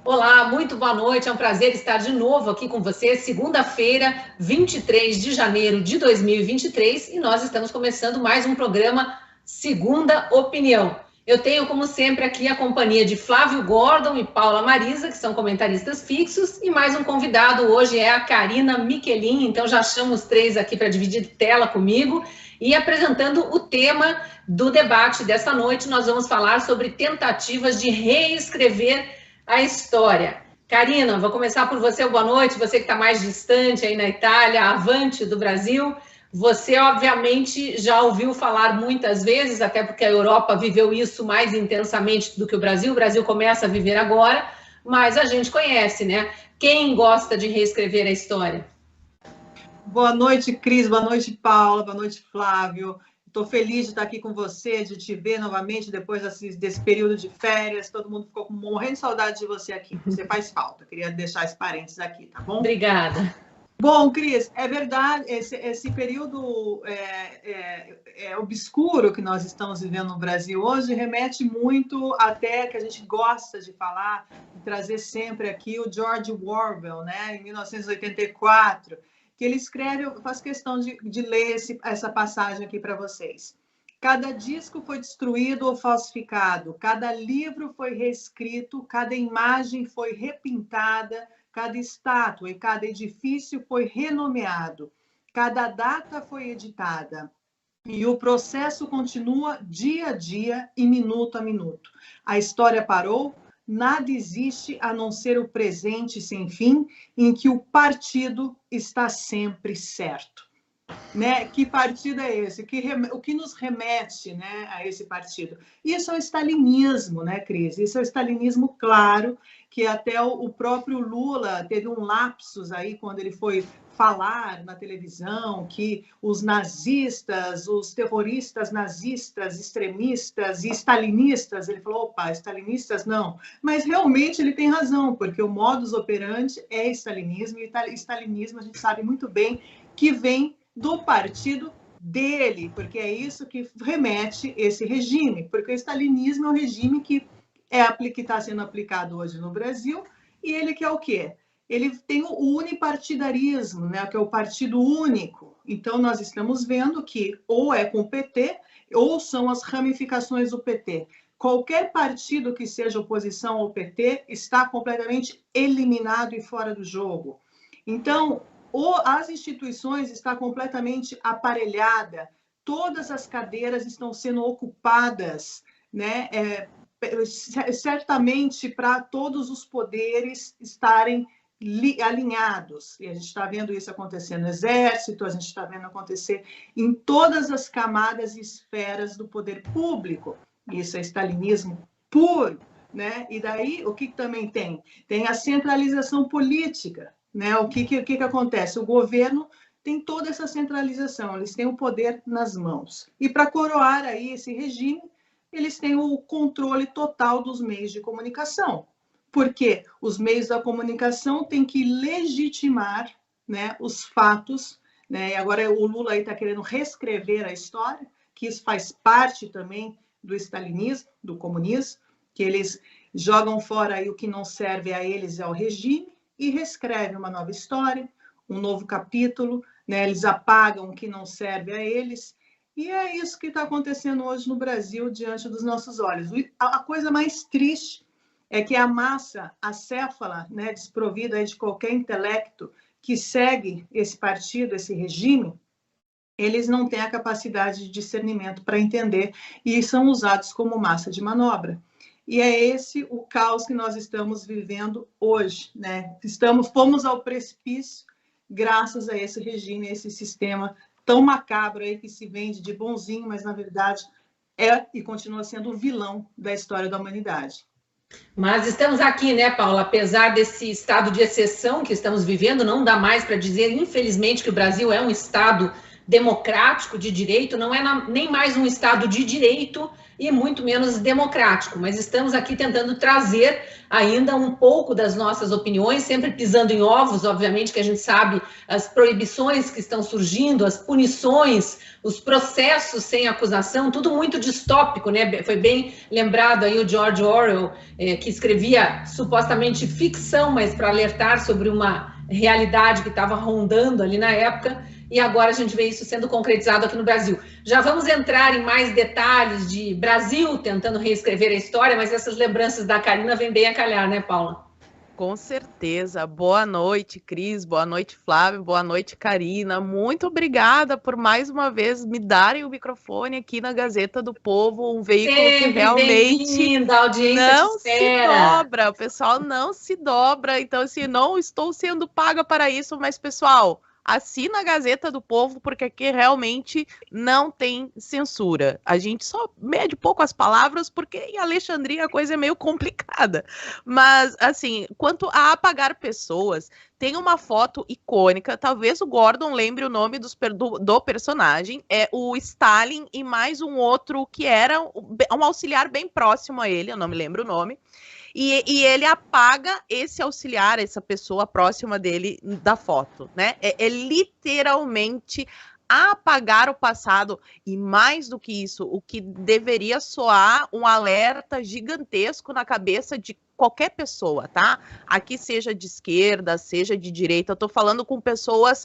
Olá, muito boa noite, é um prazer estar de novo aqui com você, segunda-feira, 23 de janeiro de 2023, e nós estamos começando mais um programa Segunda Opinião. Eu tenho, como sempre, aqui a companhia de Flávio Gordon e Paula Marisa, que são comentaristas fixos, e mais um convidado hoje é a Karina Michelin, então já chamo os três aqui para dividir tela comigo, e apresentando o tema do debate desta noite, nós vamos falar sobre tentativas de reescrever a história. Karina, vou começar por você, boa noite, você que está mais distante aí na Itália, avante do Brasil. Você, obviamente, já ouviu falar muitas vezes, até porque a Europa viveu isso mais intensamente do que o Brasil começa a viver agora, mas a gente conhece, né? Quem gosta de reescrever a história? Boa noite, Cris, boa noite, Paula, boa noite, Flávio. Estou feliz de estar aqui com você, de te ver novamente depois desse período de férias. Todo mundo ficou morrendo de saudade de você aqui. Você faz falta. Queria deixar esse parênteses aqui, tá bom? Obrigada. Bom, Cris, é verdade, esse período obscuro que nós estamos vivendo no Brasil hoje remete muito até que a gente gosta de falar, de trazer sempre aqui o George Orwell, né, em 1984, que ele escreve, eu faço questão de ler essa passagem aqui para vocês. Cada disco foi destruído ou falsificado, cada livro foi reescrito, cada imagem foi repintada, cada estátua e cada edifício foi renomeado, cada data foi editada. E o processo continua dia a dia e minuto a minuto. A história parou, nada existe a não ser o presente sem fim, em que o partido está sempre certo. Né? Que partido é esse? O que nos remete, né, a esse partido? Isso é o stalinismo, né, Cris? Isso é o stalinismo claro, que até o próprio Lula teve um lapsus aí quando ele foi falar na televisão que os nazistas, os terroristas nazistas, extremistas e stalinistas, ele falou, opa, stalinistas não. Mas realmente ele tem razão, porque o modus operandi é stalinismo, e stalinismo a gente sabe muito bem que vem do partido dele, porque é isso que remete esse regime, porque o stalinismo é um regime que está sendo aplicado hoje no Brasil, e ele quer o quê? Ele tem o unipartidarismo, né, que é o partido único. Então, nós estamos vendo que ou é com o PT, ou são as ramificações do PT. Qualquer partido que seja oposição ao PT está completamente eliminado e fora do jogo. Então, as instituições estão completamente aparelhadas, todas as cadeiras estão sendo ocupadas, né, certamente para todos os poderes estarem alinhados. E a gente está vendo isso acontecer no Exército, a gente está vendo acontecer em todas as camadas e esferas do poder público. Isso é stalinismo puro, né? E daí, o que também tem? Tem a centralização política. Né? O que acontece? O governo tem toda essa centralização, eles têm o poder nas mãos. E para coroar aí esse regime, eles têm o controle total dos meios de comunicação. Porque os meios da comunicação têm que legitimar, né, os fatos, né? E agora o Lula está querendo reescrever a história, que isso faz parte também do stalinismo, do comunismo, que eles jogam fora aí o que não serve a eles e ao regime, e reescreve uma nova história, um novo capítulo, né? Eles apagam o que não serve a eles, e é isso que está acontecendo hoje no Brasil, diante dos nossos olhos. A coisa mais triste é que a massa acéfala, né, desprovida de qualquer intelecto que segue esse partido, esse regime, eles não têm a capacidade de discernimento para entender, e são usados como massa de manobra. E é esse o caos que nós estamos vivendo hoje, né? Fomos ao precipício graças a esse regime, a esse sistema tão macabro aí que se vende de bonzinho, mas na verdade é e continua sendo o vilão da história da humanidade. Mas estamos aqui, né, Paula? Apesar desse estado de exceção que estamos vivendo, não dá mais para dizer, infelizmente, que o Brasil é um estado democrático de direito, não é nem mais um estado de direito, e muito menos democrático, mas estamos aqui tentando trazer ainda um pouco das nossas opiniões, sempre pisando em ovos, obviamente, que a gente sabe as proibições que estão surgindo, as punições, os processos sem acusação, tudo muito distópico, né? Foi bem lembrado aí o George Orwell, que escrevia supostamente ficção, mas para alertar sobre uma realidade que estava rondando ali na época, e agora a gente vê isso sendo concretizado aqui no Brasil. Já vamos entrar em mais detalhes de Brasil tentando reescrever a história, mas essas lembranças da Karina vêm bem a calhar, né, Paula? Com certeza. Boa noite, Cris. Boa noite, Flávio. Boa noite, Karina. Muito obrigada por mais uma vez me darem o microfone aqui na Gazeta do Povo, um veículo que realmente não se dobra. O pessoal não se dobra. Então, assim, não estou sendo paga para isso, mas, pessoal, assina a Gazeta do Povo, porque aqui realmente não tem censura. A gente só mede pouco as palavras, porque em Alexandria a coisa é meio complicada. Mas, assim, quanto a apagar pessoas, tem uma foto icônica, talvez o Gordon lembre o nome do personagem, é o Stalin e mais um outro que era um auxiliar bem próximo a ele, eu não me lembro o nome. E ele apaga esse auxiliar, essa pessoa próxima dele da foto, né? É literalmente apagar o passado. E mais do que isso, o que deveria soar um alerta gigantesco na cabeça de qualquer pessoa, tá? Aqui seja de esquerda, seja de direita, eu tô falando com pessoas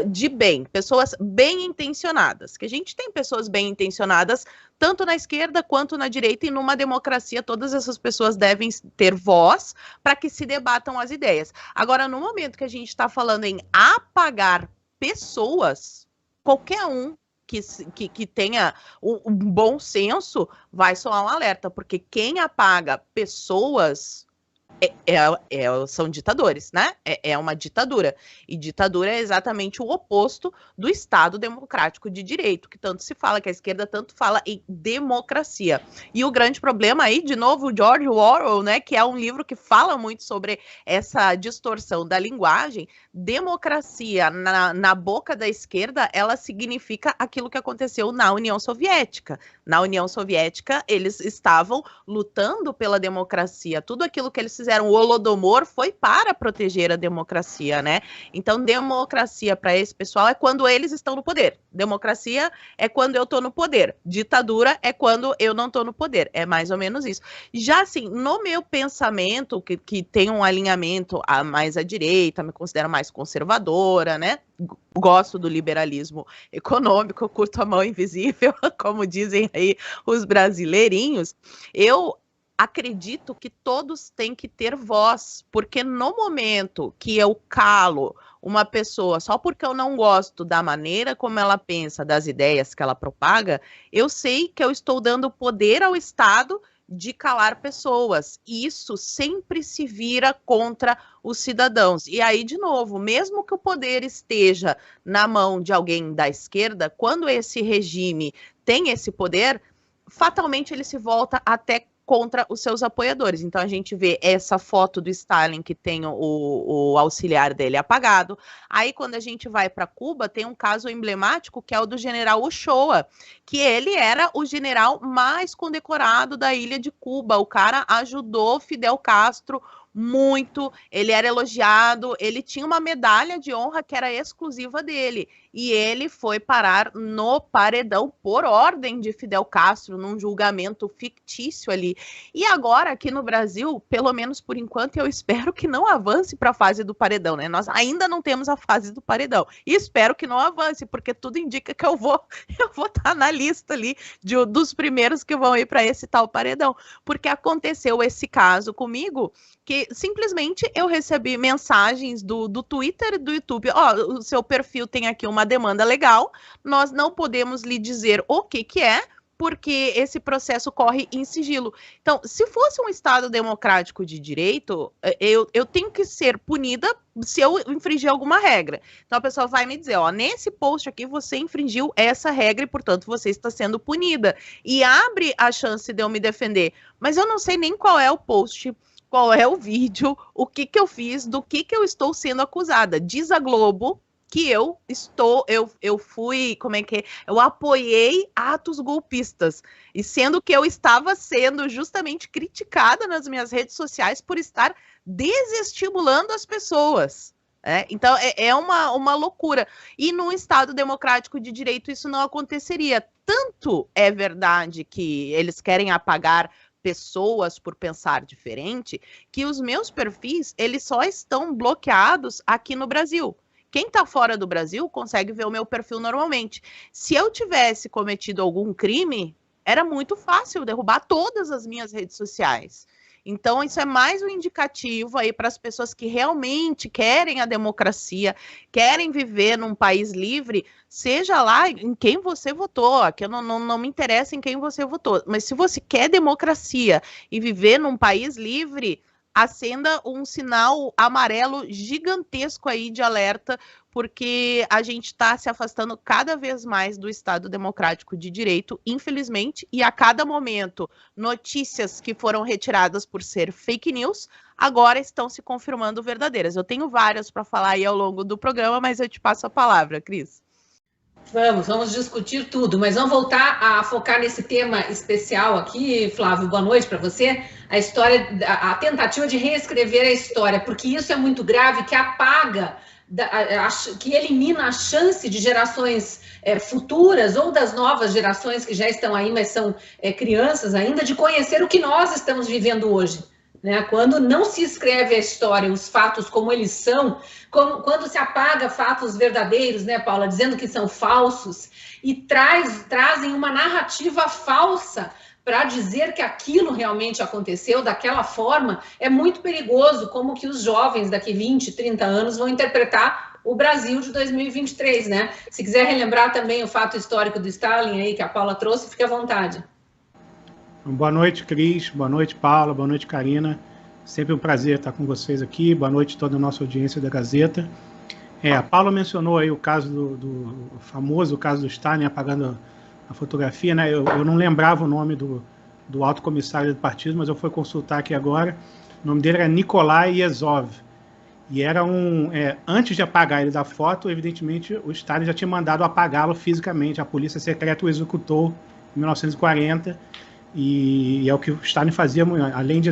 de bem, pessoas bem intencionadas, que a gente tem pessoas bem intencionadas, tanto na esquerda quanto na direita, e numa democracia todas essas pessoas devem ter voz para que se debatam as ideias. Agora, no momento que a gente está falando em apagar pessoas, qualquer um que tenha um bom senso vai soar um alerta, porque quem apaga pessoas são ditadores, né? É uma ditadura. E ditadura é exatamente o oposto do Estado democrático de direito, que tanto se fala, que a esquerda tanto fala em democracia. E o grande problema aí, de novo, o George Orwell, né? Que é um livro que fala muito sobre essa distorção da linguagem. Democracia, na boca da esquerda, ela significa aquilo que aconteceu na União Soviética. Na União Soviética, eles estavam lutando pela democracia. Tudo aquilo que eles fizeram, o Holodomor, foi para proteger a democracia, né? Então, democracia para esse pessoal é quando eles estão no poder. Democracia é quando eu estou no poder. Ditadura é quando eu não estou no poder. É mais ou menos isso. Já assim, no meu pensamento, que tem um alinhamento mais à direita, me considero mais conservadora, né? Gosto do liberalismo econômico, curto a mão invisível, como dizem aí os brasileirinhos. Eu acredito que todos têm que ter voz, porque no momento que eu calo uma pessoa só porque eu não gosto da maneira como ela pensa, das ideias que ela propaga, eu sei que eu estou dando poder ao Estado de calar pessoas. E isso sempre se vira contra os cidadãos. E aí, de novo, mesmo que o poder esteja na mão de alguém da esquerda, quando esse regime tem esse poder, fatalmente ele se volta até contra os seus apoiadores. Então a gente vê essa foto do Stalin que tem o auxiliar dele apagado. Aí quando a gente vai para Cuba, tem um caso emblemático que é o do general Ochoa, que ele era o general mais condecorado da ilha de Cuba. O cara ajudou Fidel Castro muito, ele era elogiado, ele tinha uma medalha de honra que era exclusiva dele, e ele foi parar no paredão por ordem de Fidel Castro, num julgamento fictício ali. E agora, aqui no Brasil, pelo menos por enquanto, eu espero que não avance para a fase do paredão, né? Nós ainda não temos a fase do paredão, e espero que não avance, porque tudo indica que eu vou estar na lista ali dos primeiros que vão ir para esse tal paredão, porque aconteceu esse caso comigo, que simplesmente eu recebi mensagens do Twitter e do YouTube. O seu perfil tem aqui uma demanda legal, nós não podemos lhe dizer o que é, porque esse processo corre em sigilo. Então, se fosse um Estado democrático de direito, eu tenho que ser punida se eu infringir alguma regra. Então, a pessoa vai me dizer, nesse post aqui você infringiu essa regra e, portanto, você está sendo punida. E abre a chance de eu me defender. Mas eu não sei nem qual é o post, qual é o vídeo, o que eu fiz, do que eu estou sendo acusada. Diz a Globo que eu fui, eu apoiei atos golpistas, e sendo que eu estava sendo justamente criticada nas minhas redes sociais por estar desestimulando as pessoas. Então, é uma loucura. E num Estado democrático de direito isso não aconteceria. Tanto é verdade que eles querem apagar pessoas por pensar diferente, que os meus perfis, eles só estão bloqueados aqui no Brasil. Quem está fora do Brasil consegue ver o meu perfil normalmente. Se eu tivesse cometido algum crime, era muito fácil derrubar todas as minhas redes sociais. Então, isso é mais um indicativo aí para as pessoas que realmente querem a democracia, querem viver num país livre, seja lá em quem você votou, que eu não me interessa em quem você votou, mas se você quer democracia e viver num país livre, acenda um sinal amarelo gigantesco aí de alerta, porque a gente está se afastando cada vez mais do Estado democrático de direito, infelizmente, e a cada momento notícias que foram retiradas por ser fake news agora estão se confirmando verdadeiras. Eu tenho várias para falar aí ao longo do programa, mas eu te passo a palavra, Cris. Vamos discutir tudo, mas vamos voltar a focar nesse tema especial aqui, Flávio, boa noite para você, a tentativa de reescrever a história, porque isso é muito grave, que apaga, que elimina a chance de gerações futuras ou das novas gerações que já estão aí, mas são crianças ainda, de conhecer o que nós estamos vivendo hoje. Né? Quando não se escreve a história, os fatos como eles são, quando se apaga fatos verdadeiros, né, Paula, dizendo que são falsos, e trazem uma narrativa falsa para dizer que aquilo realmente aconteceu daquela forma, é muito perigoso, como que os jovens daqui 20, 30 anos vão interpretar o Brasil de 2023, né? Se quiser relembrar também o fato histórico do Stalin aí, que a Paula trouxe, fique à vontade. Boa noite, Cris. Boa noite, Paula. Boa noite, Karina. Sempre um prazer estar com vocês aqui. Boa noite a toda a nossa audiência da Gazeta. A Paula mencionou aí o caso do famoso caso do Stalin apagando a fotografia, né? Eu não lembrava o nome do alto comissário do partido, mas eu fui consultar aqui agora. O nome dele era Nikolai Yezhov. E era antes de apagar ele da foto, evidentemente, o Stalin já tinha mandado apagá-lo fisicamente. A polícia secreta o executou em 1940. E é o que o Stalin fazia, além de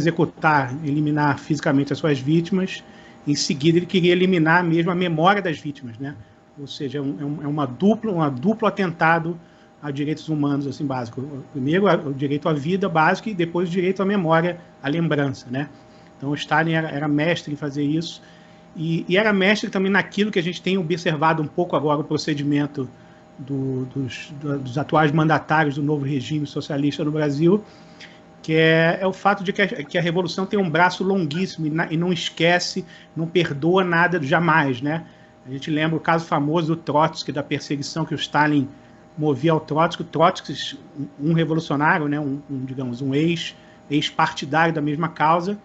eliminar fisicamente as suas vítimas, em seguida ele queria eliminar mesmo a memória das vítimas, né? Ou seja, é um duplo atentado a direitos humanos assim, básicos. Primeiro o direito à vida básico e depois o direito à memória, à lembrança, né? Então o Stalin era mestre em fazer isso e era mestre também naquilo que a gente tem observado um pouco agora, o procedimento dos atuais mandatários do novo regime socialista no Brasil, que é o fato de que a revolução tem um braço longuíssimo e não esquece, não perdoa nada jamais, né? A gente lembra o caso famoso do Trotsky, da perseguição que o Stalin movia ao Trotsky. O Trotsky, um revolucionário, né? Digamos, um ex-partidário da mesma causa,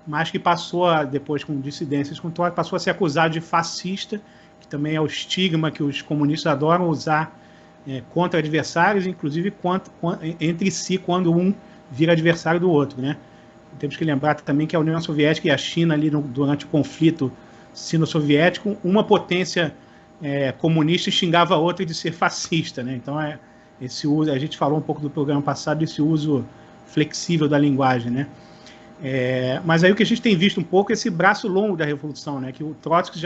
mas que passou, depois com dissidências com o Trotsky, passou a ser acusado de fascista, também é o estigma que os comunistas adoram usar contra adversários, inclusive entre si, quando um vira adversário do outro, né? Temos que lembrar também que a União Soviética e a China, ali durante o conflito sino-soviético, uma potência comunista xingava a outra de ser fascista, né? Então, esse uso, a gente falou um pouco do programa passado, esse uso flexível da linguagem, né? Mas aí o que a gente tem visto um pouco é esse braço longo da Revolução, né? Que o Trotsky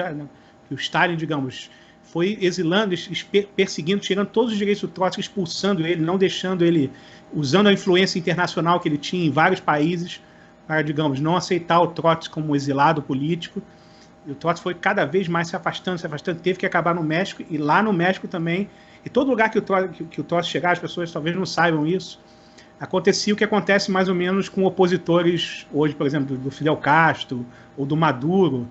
que o Stalin, digamos, foi exilando, perseguindo, tirando todos os direitos do Trotsky, expulsando ele, não deixando ele, usando a influência internacional que ele tinha em vários países para, digamos, não aceitar o Trotsky como exilado político. E o Trotsky foi cada vez mais se afastando, teve que acabar no México, e lá no México também, e todo lugar que o Trotsky chegar, as pessoas talvez não saibam isso, acontecia o que acontece mais ou menos com opositores, hoje, por exemplo, do Fidel Castro ou do Maduro,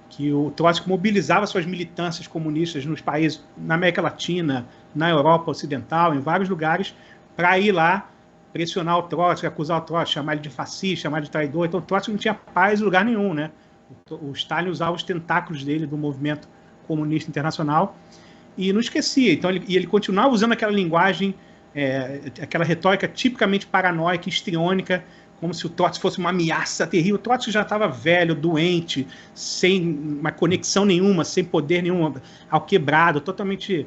que o Trotsky mobilizava suas militâncias comunistas nos países, na América Latina, na Europa Ocidental, em vários lugares, para ir lá pressionar o Trotsky, acusar o Trotsky, chamar ele de fascista, chamar ele de traidor. Então o Trotsky não tinha paz em lugar nenhum, né? O Stalin usava os tentáculos dele do movimento comunista internacional e não esquecia. Então ele continuava usando aquela linguagem, aquela retórica tipicamente paranoica, histriônica, como se o Trotsky fosse uma ameaça terrível. O Trotsky já estava velho, doente, sem uma conexão nenhuma, sem poder nenhum, alquebrado, totalmente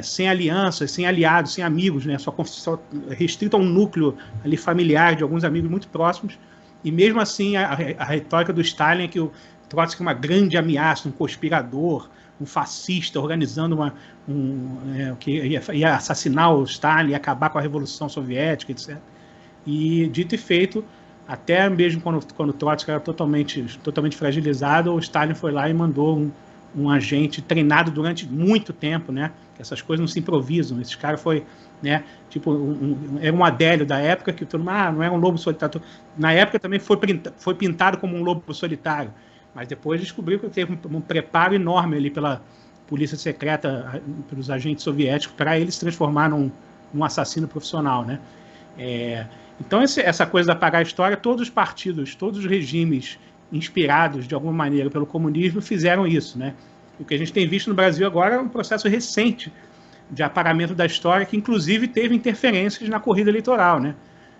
sem alianças, sem aliados, sem amigos, né? Só restrito a um núcleo ali familiar de alguns amigos muito próximos. E mesmo assim, a retórica do Stalin é que o Trotsky é uma grande ameaça, um conspirador, um fascista organizando que ia assassinar o Stalin, ia acabar com a Revolução Soviética, etc. E, dito e feito, até mesmo quando o Trotsky era totalmente fragilizado, o Stalin foi lá e mandou um agente treinado durante muito tempo, né? Que essas coisas não se improvisam. Esse cara foi, né? Tipo, era um Adélio da época que todo mundo, não era um lobo solitário. Na época também foi pintado como um lobo solitário, mas depois descobriu que teve um preparo enorme ali pela polícia secreta, pelos agentes soviéticos, para ele se transformar num assassino profissional, né? Então, essa coisa de apagar a história, todos os partidos, todos os regimes inspirados, de alguma maneira, pelo comunismo, fizeram isso, né? O que a gente tem visto no Brasil agora é um processo recente de apagamento da história, que, inclusive, teve interferências na corrida eleitoral, né?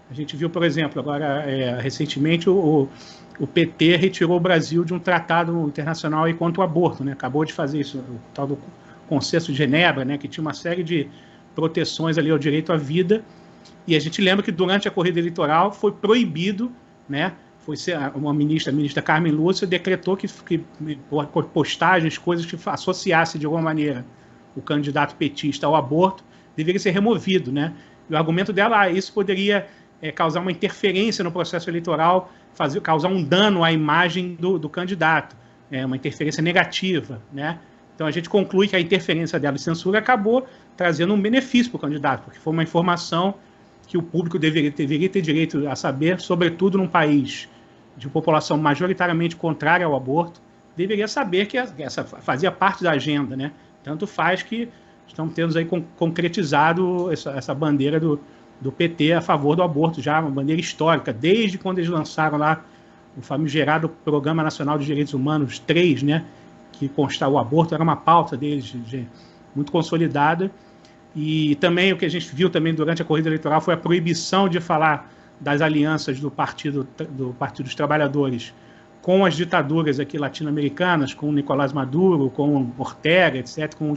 A gente viu, por exemplo, agora, recentemente, o PT retirou o Brasil de um tratado internacional aí contra o aborto, né? Acabou de fazer isso, o tal do Consenso de Genebra, né? Que tinha uma série de proteções ali ao direito à vida. E a gente lembra que durante a corrida eleitoral foi proibido, né? Foi a ministra Carmen Lúcia decretou que postagens, coisas que associassem de alguma maneira o candidato petista ao aborto deveria ser removido, né? E o argumento dela, isso poderia causar uma interferência no processo eleitoral, causar um dano à imagem do candidato, uma interferência negativa, né? Então a gente conclui que a interferência dela de censura acabou trazendo um benefício para o candidato, porque foi uma informação que o público deveria ter direito a saber, sobretudo num país de população majoritariamente contrária ao aborto, deveria saber que essa fazia parte da agenda, né? Tanto faz que estamos tendo aí concretizado essa bandeira do PT a favor do aborto, já uma bandeira histórica, desde quando eles lançaram lá o famigerado Programa Nacional de Direitos Humanos 3, né? Que consta o aborto, era uma pauta deles muito consolidada. E também o que a gente viu também durante a corrida eleitoral foi a proibição de falar das alianças do Partido dos Trabalhadores com as ditaduras aqui latino-americanas, com Nicolás Maduro, com Ortega, etc., com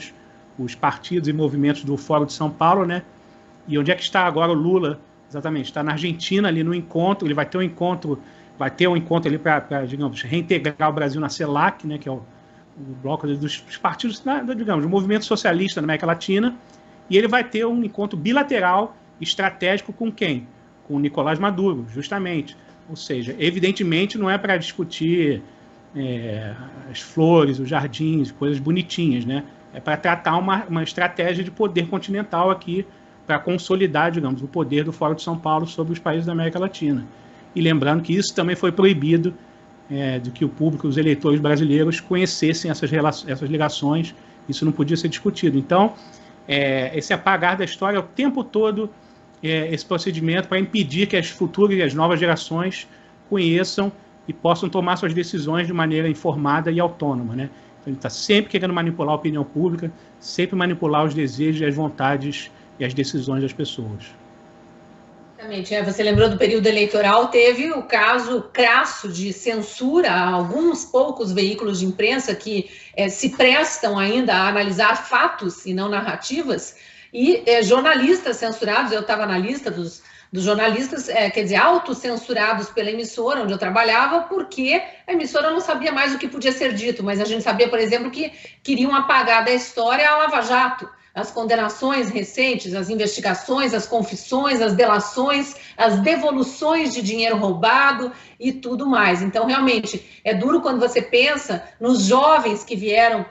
os partidos e movimentos do Fórum de São Paulo, né? E onde é que está agora o Lula? Exatamente, está na Argentina, ali no encontro, ele vai ter um encontro ali para, digamos, reintegrar o Brasil na CELAC, né, que é o bloco dos partidos, digamos, do movimento socialista na América Latina, e ele vai ter um encontro bilateral estratégico com quem? Com o Nicolás Maduro, justamente. Ou seja, evidentemente não é para discutir as flores, os jardins, coisas bonitinhas, né? É para tratar uma estratégia de poder continental aqui, para consolidar, digamos, o poder do Fórum de São Paulo sobre os países da América Latina. E lembrando que isso também foi proibido, de que o público, os eleitores brasileiros, conhecessem essas ligações, isso não podia ser discutido. Então, esse apagar da história, o tempo todo, esse procedimento para impedir que as futuras e as novas gerações conheçam e possam tomar suas decisões de maneira informada e autônoma, né? Então, ele está sempre querendo manipular a opinião pública, sempre manipular os desejos e as vontades e as decisões das pessoas. Exatamente. Você lembrou do período eleitoral, teve o caso crasso de censura a alguns poucos veículos de imprensa que se prestam ainda a analisar fatos e não narrativas, e jornalistas censurados. Eu estava na lista dos jornalistas, quer dizer, autocensurados pela emissora onde eu trabalhava, porque a emissora não sabia mais o que podia ser dito, mas a gente sabia, por exemplo, que queriam apagar da história a Lava Jato, as condenações recentes, as investigações, as confissões, as delações, as devoluções de dinheiro roubado e tudo mais. Então, realmente, é duro quando você pensa nos jovens que vieram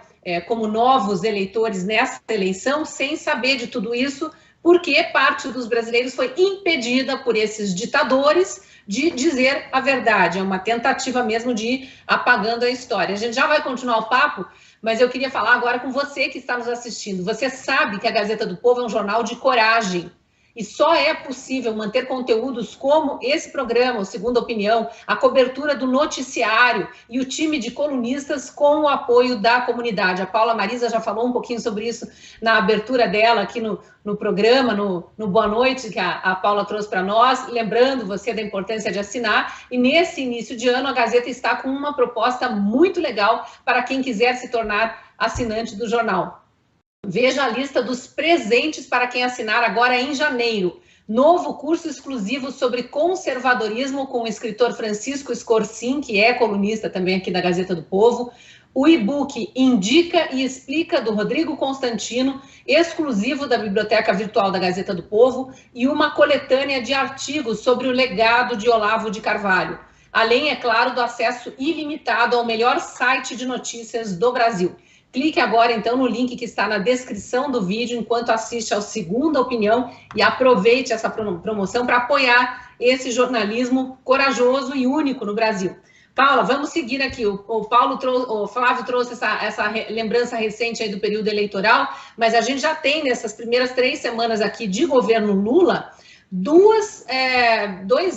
como novos eleitores nessa eleição, sem saber de tudo isso, porque parte dos brasileiros foi impedida por esses ditadores de dizer a verdade. É uma tentativa mesmo de ir apagando a história. A gente já vai continuar o papo, mas eu queria falar agora com você que está nos assistindo. Você sabe que a Gazeta do Povo é um jornal de coragem. E só é possível manter conteúdos como esse programa, o Segunda Opinião, a cobertura do noticiário e o time de colunistas com o apoio da comunidade. A Paula Marisa já falou um pouquinho sobre isso na abertura dela aqui no programa, no Boa Noite, que a Paula trouxe para nós, lembrando você da importância de assinar. E nesse início de ano, a Gazeta está com uma proposta muito legal para quem quiser se tornar assinante do jornal. Veja a lista dos presentes para quem assinar agora em janeiro. Novo curso exclusivo sobre conservadorismo com o escritor Francisco Scorsin, que é colunista também aqui da Gazeta do Povo. O e-book Indica e Explica, do Rodrigo Constantino, exclusivo da Biblioteca Virtual da Gazeta do Povo. E uma coletânea de artigos sobre o legado de Olavo de Carvalho. Além, é claro, do acesso ilimitado ao melhor site de notícias do Brasil. Clique agora, então, no link que está na descrição do vídeo, enquanto assiste ao Segunda Opinião, e aproveite essa promoção para apoiar esse jornalismo corajoso e único no Brasil. Paula, vamos seguir aqui. O Flávio trouxe essa lembrança recente aí do período eleitoral, mas a gente já tem, nessas primeiras 3 semanas aqui de governo Lula, dois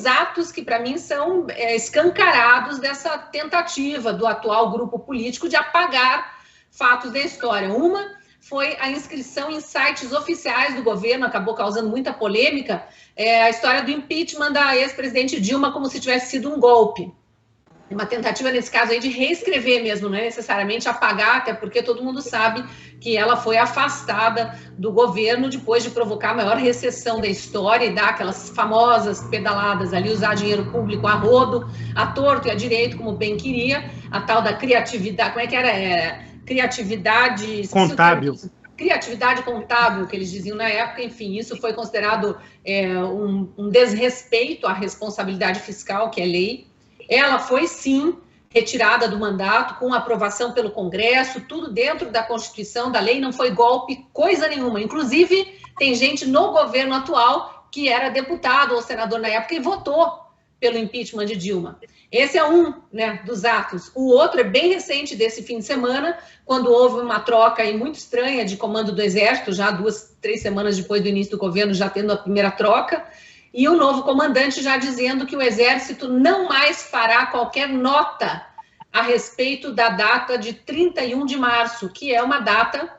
atos que, para mim, são escancarados dessa tentativa do atual grupo político de apagar fatos da história. Uma foi a inscrição em sites oficiais do governo, acabou causando muita polêmica, a história do impeachment da ex-presidente Dilma como se tivesse sido um golpe. Uma tentativa, nesse caso, aí, de reescrever mesmo, não é necessariamente apagar, até porque todo mundo sabe que ela foi afastada do governo depois de provocar a maior recessão da história e dar aquelas famosas pedaladas ali, usar dinheiro público a rodo, a torto e a direito, como bem queria, a tal da criatividade, como é que era? Criatividade contábil. Criatividade contábil, que eles diziam na época. Enfim, isso foi considerado um desrespeito à responsabilidade fiscal, que é lei. Ela foi, sim, retirada do mandato com aprovação pelo Congresso, tudo dentro da Constituição, da lei, não foi golpe, coisa nenhuma. Inclusive, tem gente no governo atual que era deputado ou senador na época e votou pelo impeachment de Dilma. Esse é um, né, dos atos. O outro é bem recente, desse fim de semana, quando houve uma troca aí muito estranha de comando do Exército, já 2, 3 semanas depois do início do governo, já tendo a primeira troca, e o novo comandante já dizendo que o Exército não mais fará qualquer nota a respeito da data de 31 de março, que é uma data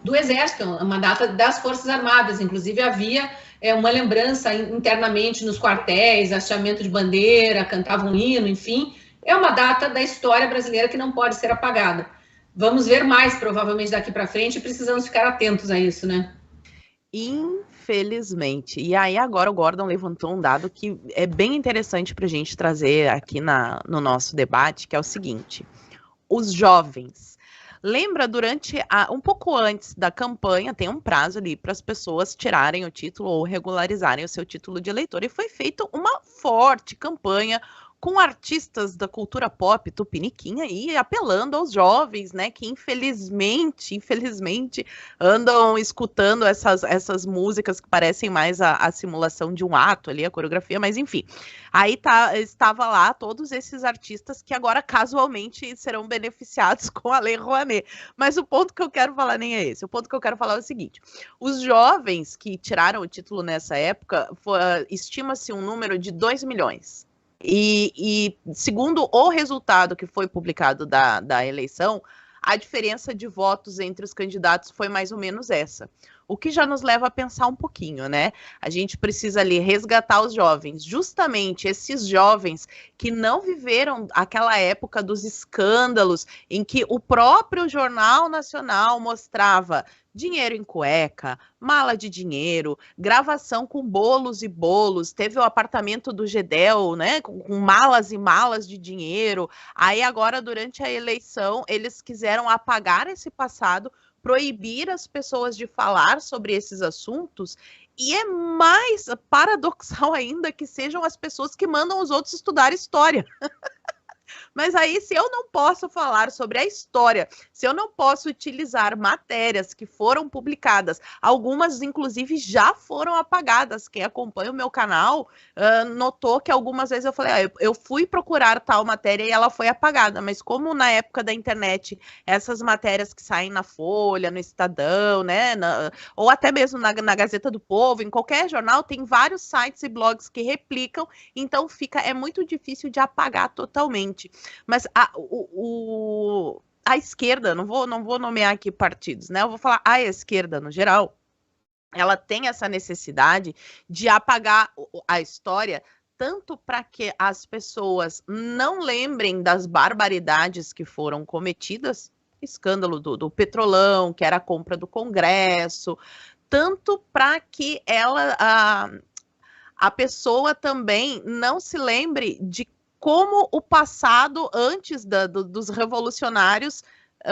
do Exército, uma data das Forças Armadas. Inclusive, havia uma lembrança internamente nos quartéis, hasteamento de bandeira, cantava um hino, enfim. É uma data da história brasileira que não pode ser apagada. Vamos ver mais, provavelmente, daqui para frente, e precisamos ficar atentos a isso, né? Infelizmente. E aí agora o Gordon levantou um dado que é bem interessante para a gente trazer aqui no nosso debate, que é o seguinte: os jovens. Lembra, um pouco antes da campanha, tem um prazo ali para as pessoas tirarem o título ou regularizarem o seu título de eleitor, e foi feita uma forte campanha com artistas da cultura pop tupiniquim aí, apelando aos jovens, né, que infelizmente andam escutando essas músicas que parecem mais a simulação de um ato ali, a coreografia, mas enfim. Aí estava lá todos esses artistas que agora casualmente serão beneficiados com a Lei Rouanet. Mas o ponto que eu quero falar nem é esse. O ponto que eu quero falar é o seguinte: os jovens que tiraram o título nessa época, estima-se um número de 2 milhões. E segundo o resultado que foi publicado da eleição, a diferença de votos entre os candidatos foi mais ou menos essa. O que já nos leva a pensar um pouquinho, né? A gente precisa ali resgatar os jovens, justamente esses jovens que não viveram aquela época dos escândalos em que o próprio Jornal Nacional mostrava dinheiro em cueca, mala de dinheiro, gravação com bolos e bolos, teve o apartamento do Gedel, né, com malas e malas de dinheiro. Aí agora, durante a eleição, eles quiseram apagar esse passado, proibir as pessoas de falar sobre esses assuntos, e é mais paradoxal ainda que sejam as pessoas que mandam os outros estudar história. Mas aí, se eu não posso falar sobre a história, se eu não posso utilizar matérias que foram publicadas, algumas, inclusive, já foram apagadas. Quem acompanha o meu canal notou que algumas vezes eu falei, eu fui procurar tal matéria e ela foi apagada. Mas como na época da internet, essas matérias que saem na Folha, no Estadão, né, ou até mesmo na Gazeta do Povo, em qualquer jornal, tem vários sites e blogs que replicam, então é muito difícil de apagar totalmente. Mas a esquerda, não vou nomear aqui partidos, né? Eu vou falar a esquerda no geral, ela tem essa necessidade de apagar a história, tanto para que as pessoas não lembrem das barbaridades que foram cometidas, escândalo do Petrolão, que era a compra do Congresso, tanto para que a pessoa também não se lembre de como o passado, antes dos revolucionários,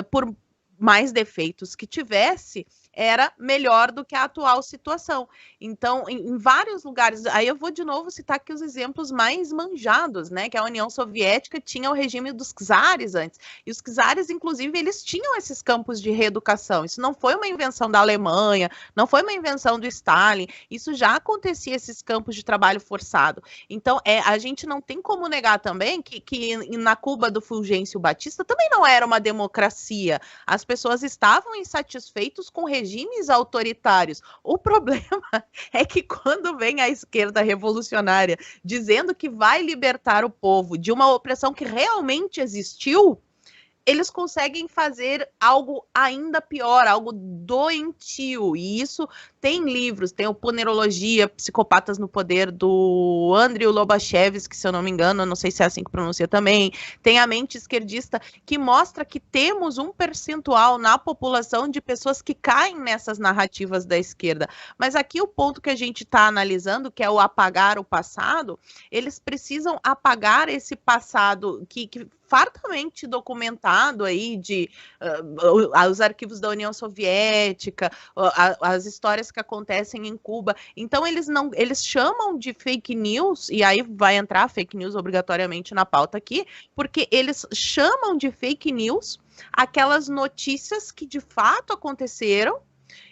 por mais defeitos que tivesse, era melhor do que a atual situação. Então, em vários lugares, aí eu vou de novo citar aqui os exemplos mais manjados, né, que a União Soviética tinha o regime dos czares antes, e os czares, inclusive, eles tinham esses campos de reeducação. Isso não foi uma invenção da Alemanha, não foi uma invenção do Stalin, isso já acontecia, esses campos de trabalho forçado. Então, a gente não tem como negar também que na Cuba do Fulgêncio Batista também não era uma democracia. As pessoas estavam insatisfeitos com regimes autoritários. O problema é que quando vem a esquerda revolucionária dizendo que vai libertar o povo de uma opressão que realmente existiu, eles conseguem fazer algo ainda pior, algo doentio. E isso tem livros, tem o Ponerologia, Psicopatas no Poder, do Andrei Lobachevsky, se eu não me engano, não sei se é assim que pronuncia também. Tem A Mente Esquerdista, que mostra que temos um percentual na população de pessoas que caem nessas narrativas da esquerda. Mas aqui o ponto que a gente está analisando, que é o apagar o passado, eles precisam apagar esse passado que fartamente documentado aí de os arquivos da União Soviética, as histórias que acontecem em Cuba. Então eles chamam de fake news, e aí vai entrar fake news obrigatoriamente na pauta aqui, porque eles chamam de fake news aquelas notícias que de fato aconteceram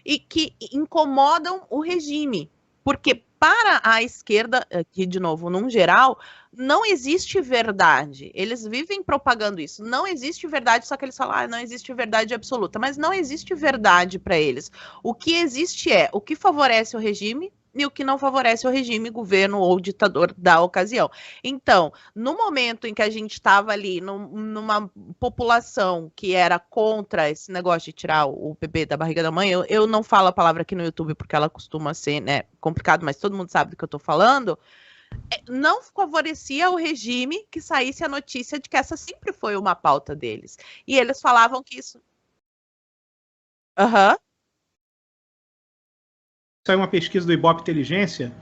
e que incomodam o regime. Porque para a esquerda, aqui de novo, num geral, não existe verdade. Eles vivem propagando isso. Não existe verdade, só que eles falam, não existe verdade absoluta. Mas não existe verdade para eles. O que existe é o que favorece o regime e o que não favorece o regime, governo ou ditador da ocasião. Então, no momento em que a gente estava ali numa população que era contra esse negócio de tirar o bebê da barriga da mãe, eu não falo a palavra aqui no YouTube porque ela costuma ser, né, complicado, mas todo mundo sabe do que eu estou falando, não favorecia o regime que saísse a notícia de que essa sempre foi uma pauta deles. E eles falavam que isso... Saiu uma pesquisa do Ibope Inteligência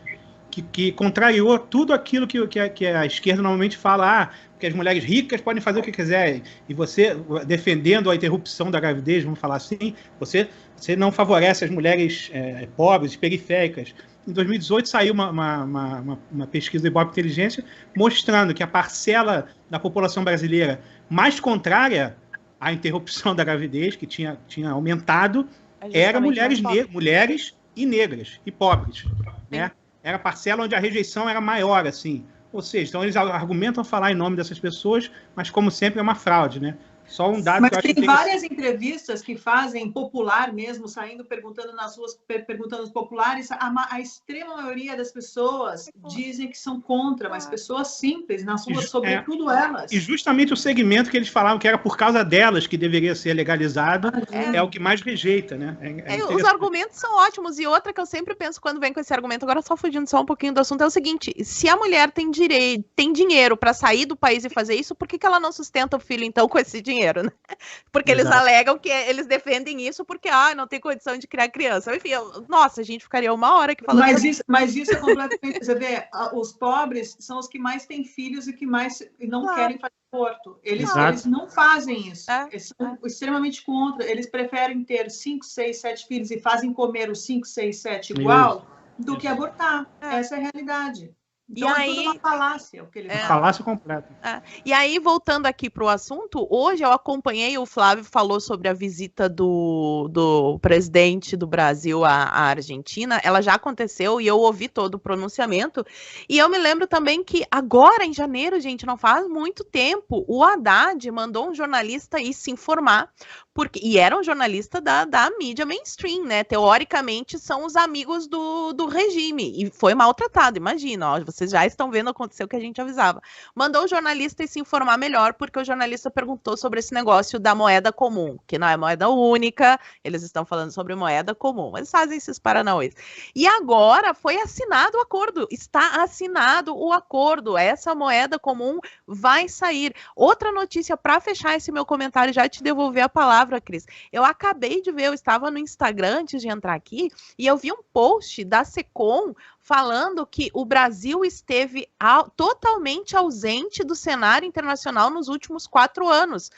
que contrariou tudo aquilo que a esquerda normalmente fala, porque as mulheres ricas podem fazer o que quiserem, e você, defendendo a interrupção da gravidez, vamos falar assim, você não favorece as mulheres pobres, periféricas. Em 2018 saiu uma pesquisa do Ibope Inteligência mostrando que a parcela da população brasileira mais contrária à interrupção da gravidez, que tinha aumentado, era mulheres e negras e pobres, né? Era a parcela onde a rejeição era maior, assim. Ou seja, então eles argumentam falar em nome dessas pessoas, mas como sempre é uma fraude, né? Só um dado. Mas que eu acho tem várias entrevistas que fazem popular mesmo, saindo perguntando nas ruas, perguntando aos populares, a extrema maioria das pessoas dizem que são contra, mas pessoas simples, nas ruas, sobretudo elas. E justamente o segmento que eles falavam que era por causa delas que deveria ser legalizado é o que mais rejeita, né? Os argumentos são ótimos, e outra que eu sempre penso quando vem com esse argumento, agora só fugindo só um pouquinho do assunto, é o seguinte: se a mulher tem dinheiro para sair do país e fazer isso, por que ela não sustenta o filho então com esse dinheiro? Né? Porque eles alegam que eles defendem isso porque não tem condição de criar criança. Enfim, nossa, a gente ficaria uma hora aqui falando. Mas isso é completamente. Você vê, os pobres são os que mais têm filhos e que mais não querem fazer aborto. Eles não fazem isso. Eles são extremamente contra. Eles preferem ter 5, 6, 7 filhos e fazem comer os 5, 6, 7 igual do que abortar. Essa é a realidade. Então é tudo uma falácia, o que ele fala. Falácia completa. E aí, voltando aqui para o assunto, hoje eu acompanhei, o Flávio falou sobre a visita do presidente do Brasil à Argentina, ela já aconteceu e eu ouvi todo o pronunciamento, e eu me lembro também que agora, em janeiro, gente, não faz muito tempo, o Haddad mandou um jornalista ir se informar, e era um jornalista da mídia mainstream, né? Teoricamente, são os amigos do regime, e foi maltratado, imagina, ó, vocês já estão vendo acontecer o que a gente avisava. Mandou o jornalista ir se informar melhor, porque o jornalista perguntou sobre esse negócio da moeda comum, que não é moeda única, eles estão falando sobre moeda comum, eles fazem esses paranauês. E agora foi assinado o acordo, está assinado o acordo, essa moeda comum vai sair. Outra notícia para fechar esse meu comentário, já te devolver a palavra, Cris. Eu acabei de ver, eu estava no Instagram antes de entrar aqui, e eu vi um post da Secom falando que o Brasil esteve totalmente ausente do cenário internacional nos últimos 4 anos.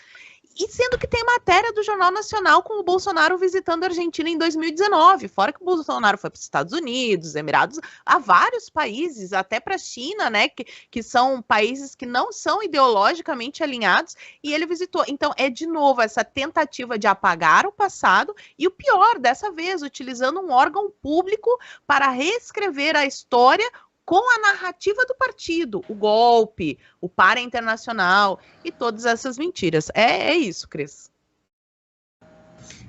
E sendo que tem matéria do Jornal Nacional com o Bolsonaro visitando a Argentina em 2019, fora que o Bolsonaro foi para os Estados Unidos, Emirados, a vários países, até para a China, né, que são países que não são ideologicamente alinhados, e ele visitou. Então, é de novo essa tentativa de apagar o passado, e o pior, dessa vez, utilizando um órgão público para reescrever a história com a narrativa do partido, o golpe, o para-internacional e todas essas mentiras. É isso, Cris.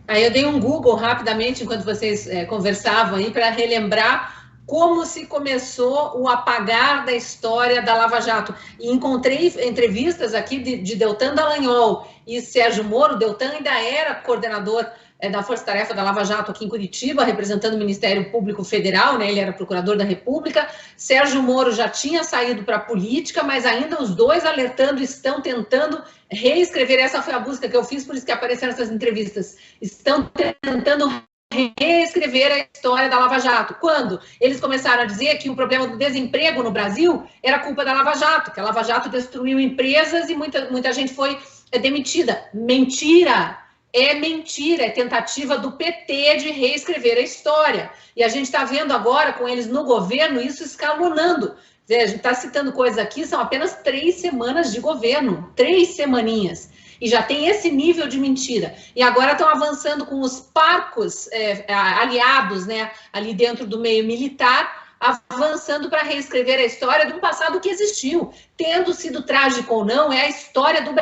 Aí eu dei um Google rapidamente, enquanto vocês conversavam aí, para relembrar como se começou o apagar da história da Lava Jato. E encontrei entrevistas aqui de Deltan Dallagnol e Sérgio Moro. Deltan ainda era coordenador da Força Tarefa da Lava Jato aqui em Curitiba, representando o Ministério Público Federal, né? Ele era procurador da República. Sérgio Moro já tinha saído para a política, mas ainda os dois alertando, estão tentando reescrever. Essa foi a busca que eu fiz, por isso que apareceram essas entrevistas. Estão tentando reescrever a história da Lava Jato. Quando eles começaram a dizer que o problema do desemprego no Brasil era culpa da Lava Jato, que a Lava Jato destruiu empresas e muita gente foi demitida. Mentira! É mentira, é tentativa do PT de reescrever a história. E a gente está vendo agora, com eles no governo, isso escalonando. A gente está citando coisas aqui, são apenas 3 semanas de governo, 3 semaninhas. E já tem esse nível de mentira. E agora estão avançando com os parcos aliados, né, ali dentro do meio militar, avançando para reescrever a história de um passado que existiu. Tendo sido trágico ou não, é a história do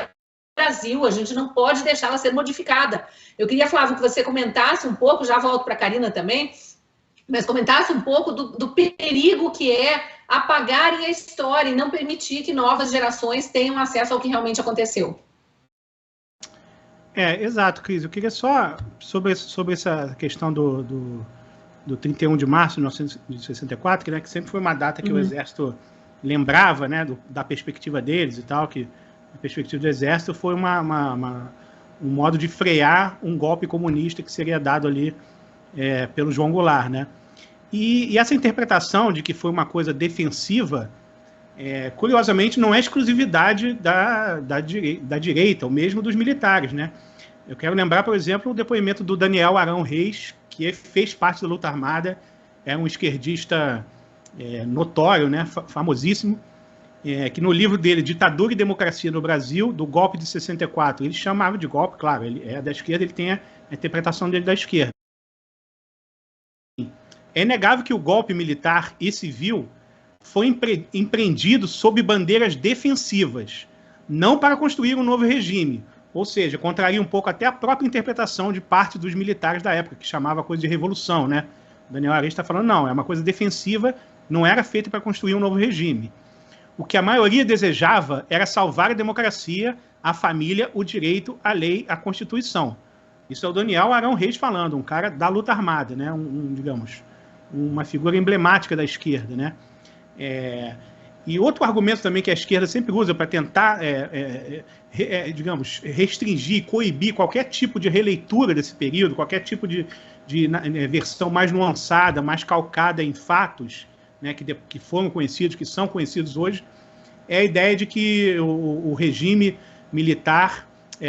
Brasil, a gente não pode deixá-la ser modificada. Eu queria, Flávio, que você comentasse um pouco, já volto para a Karina também, mas comentasse um pouco do perigo que é apagarem a história e não permitir que novas gerações tenham acesso ao que realmente aconteceu. Exato, Cris. Eu queria só, sobre essa questão do 31 de março de 1964, que sempre foi uma data que o Exército lembrava, né, da perspectiva deles e tal, que a perspectiva do Exército foi um modo de frear um golpe comunista que seria dado ali pelo João Goulart, né? E essa interpretação de que foi uma coisa defensiva, curiosamente, não é exclusividade da direita, ou mesmo dos militares, né? Eu quero lembrar, por exemplo, o depoimento do Daniel Arão Reis, que fez parte da luta armada, é um esquerdista notório, né, famosíssimo, que no livro dele, Ditadura e Democracia no Brasil, do golpe de 64, ele chamava de golpe, claro, ele é da esquerda, ele tem a interpretação dele da esquerda. É inegável que o golpe militar e civil foi empreendido sob bandeiras defensivas, não para construir um novo regime, ou seja, contraria um pouco até a própria interpretação de parte dos militares da época, que chamava a coisa de revolução, né? O Daniel Arão está falando, não, é uma coisa defensiva, não era feita para construir um novo regime. O que a maioria desejava era salvar a democracia, a família, o direito, a lei, a Constituição. Isso é o Daniel Arão Reis falando, um cara da luta armada, né? Digamos, uma figura emblemática da esquerda, né? E outro argumento também que a esquerda sempre usa para tentar, digamos, restringir, coibir qualquer tipo de releitura desse período, qualquer tipo de versão mais nuançada, mais calcada em fatos, né, que foram conhecidos, que são conhecidos hoje, é a ideia de que o regime militar,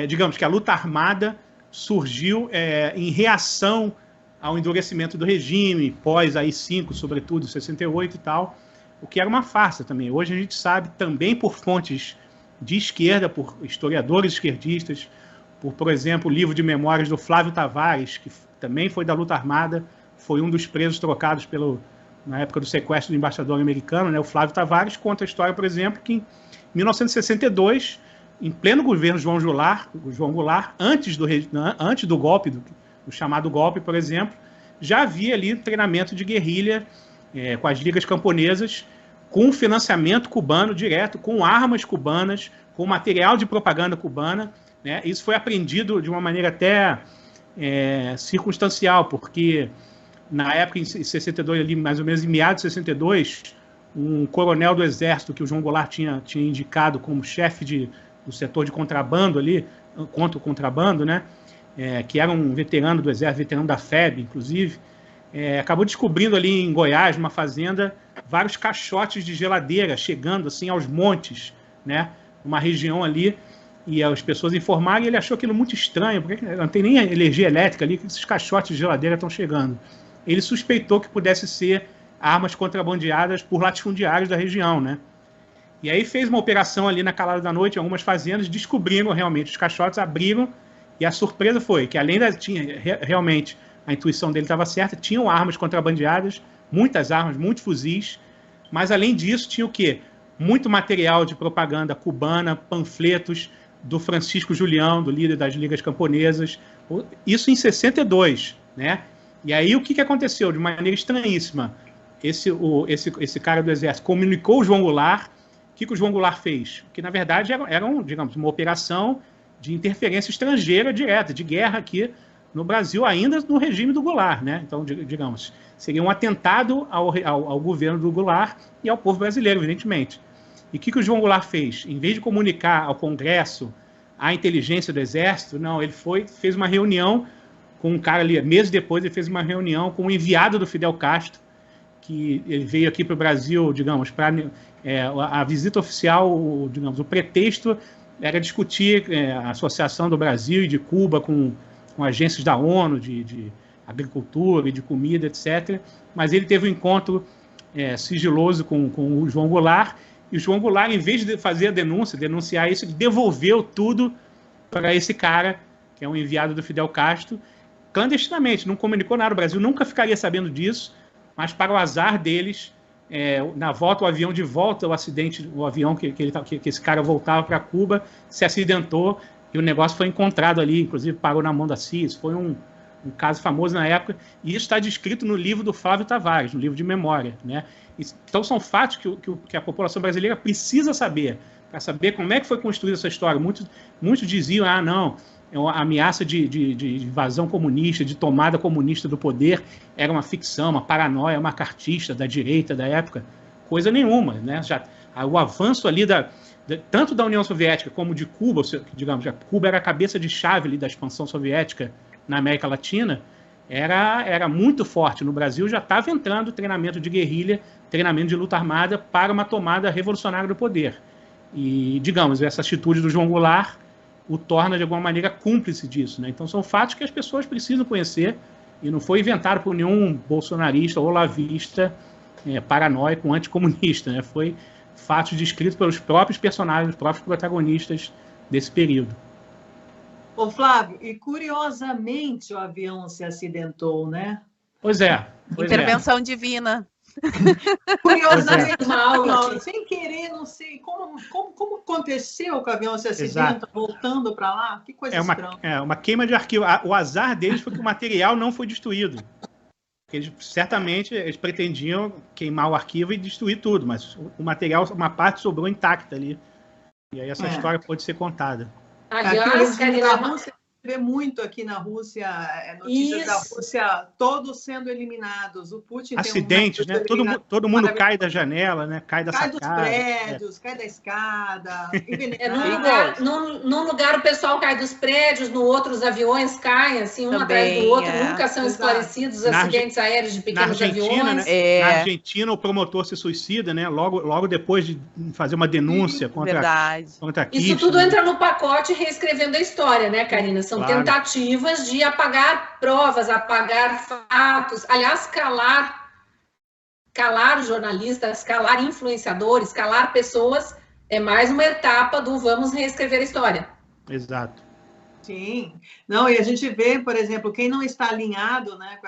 digamos que a luta armada surgiu em reação ao endurecimento do regime, pós AI-5, sobretudo, 68 e tal, o que era uma farsa também. Hoje a gente sabe também por fontes de esquerda, por historiadores esquerdistas, por exemplo, o livro de memórias do Flávio Tavares, que também foi da luta armada, foi um dos presos trocados na época do sequestro do embaixador americano, né? O Flávio Tavares conta a história, por exemplo, que em 1962, em pleno governo João Goulart, antes do golpe, do chamado golpe, por exemplo, já havia ali treinamento de guerrilha com as ligas camponesas, com financiamento cubano direto, com armas cubanas, com material de propaganda cubana, né? Isso foi aprendido de uma maneira até circunstancial, porque na época, em 62, ali, mais ou menos em meados de 62, um coronel do Exército que o João Goulart tinha indicado como chefe do setor de contrabando ali, contra o contrabando, né? Que era um veterano do Exército, veterano da FEB, inclusive, acabou descobrindo ali em Goiás, numa fazenda, vários caixotes de geladeira chegando assim aos montes, né? Uma região ali, e as pessoas informaram, e ele achou aquilo muito estranho, porque não tem nem energia elétrica ali, que esses caixotes de geladeira estão chegando. Ele suspeitou que pudesse ser armas contrabandeadas por latifundiários da região, né? E aí fez uma operação ali na calada da noite, em algumas fazendas, descobriram realmente os caixotes, abriram, e a surpresa foi que além realmente a intuição dele estava certa, tinham armas contrabandeadas, muitas armas, muitos fuzis, mas além disso tinha o quê? Muito material de propaganda cubana, panfletos do Francisco Julião, do líder das ligas camponesas, isso em 62, né? E aí o que aconteceu? De maneira estranhíssima, esse cara do Exército comunicou o João Goulart. O que o João Goulart fez? Que na verdade era digamos, uma operação de interferência estrangeira direta, de guerra aqui no Brasil, ainda no regime do Goulart, né? Então, digamos, seria um atentado ao governo do Goulart e ao povo brasileiro, evidentemente. E o que o João Goulart fez? Em vez de comunicar ao Congresso a inteligência do Exército, não, ele fez uma reunião com um cara ali, meses depois ele fez uma reunião com o enviado do Fidel Castro, que ele veio aqui para o Brasil, digamos, para a visita oficial, digamos, o pretexto era discutir a associação do Brasil e de Cuba com agências da ONU, de agricultura e de comida, etc. Mas ele teve um encontro sigiloso com o João Goulart, e o João Goulart, em vez de fazer a denunciar isso, ele devolveu tudo para esse cara, que é um enviado do Fidel Castro, clandestinamente, não comunicou nada. O Brasil nunca ficaria sabendo disso, mas para o azar deles, na volta, o avião de volta, o avião que esse cara voltava para Cuba, se acidentou, e o negócio foi encontrado ali, inclusive parou na mão da CIA. Isso foi um caso famoso na época, e isso está descrito no livro do Flávio Tavares, no livro de memória, né? Então são fatos que a população brasileira precisa saber, para saber como é que foi construída essa história. Muitos diziam, não, a ameaça de invasão comunista, de tomada comunista do poder, era uma ficção, uma paranoia macartista da direita da época. Coisa nenhuma, né? O avanço ali tanto da União Soviética como de Cuba, digamos, Cuba era a cabeça de chave ali da expansão soviética na América Latina, era muito forte. No Brasil já estava entrando treinamento de guerrilha, treinamento de luta armada para uma tomada revolucionária do poder. E, digamos, essa atitude do João Goulart o torna, de alguma maneira, cúmplice disso, né? Então são fatos que as pessoas precisam conhecer, e não foi inventado por nenhum bolsonarista ou olavista paranoico, anticomunista, né? Foi fatos descritos pelos próprios personagens, os próprios protagonistas desse período. Ô Flávio, e curiosamente o avião se acidentou, né? Pois é. Intervenção divina. Curiosamente, não, sem querer, não sei como aconteceu que o avião se acidenta voltando para lá. Que coisa estranha. Uma queima de arquivo. O azar deles foi que o material não foi destruído. Certamente eles pretendiam queimar o arquivo e destruir tudo, mas o material, uma parte sobrou intacta ali. E aí essa história pode ser contada. Aliás, Karina, vê muito aqui na Rússia, notícias da Rússia, todos sendo eliminados. O Putin acidentes, né? Todo mundo cai da janela, né? Cai da sacada. Cai dos prédios, cai da escada. Num lugar o pessoal cai dos prédios, no outro os aviões caem, assim, um atrás do outro. Nunca são esclarecidos os acidentes aéreos de pequenos aviões. Né? Na Argentina, o promotor se suicida, né? Logo depois de fazer uma denúncia contra Isso tudo entra no pacote reescrevendo a história, né, Karina? São tentativas de apagar provas, apagar fatos, aliás, calar jornalistas, calar influenciadores, calar pessoas, é mais uma etapa do vamos reescrever a história. Exato. Sim. Não, e a gente vê, por exemplo, quem não está alinhado, né, com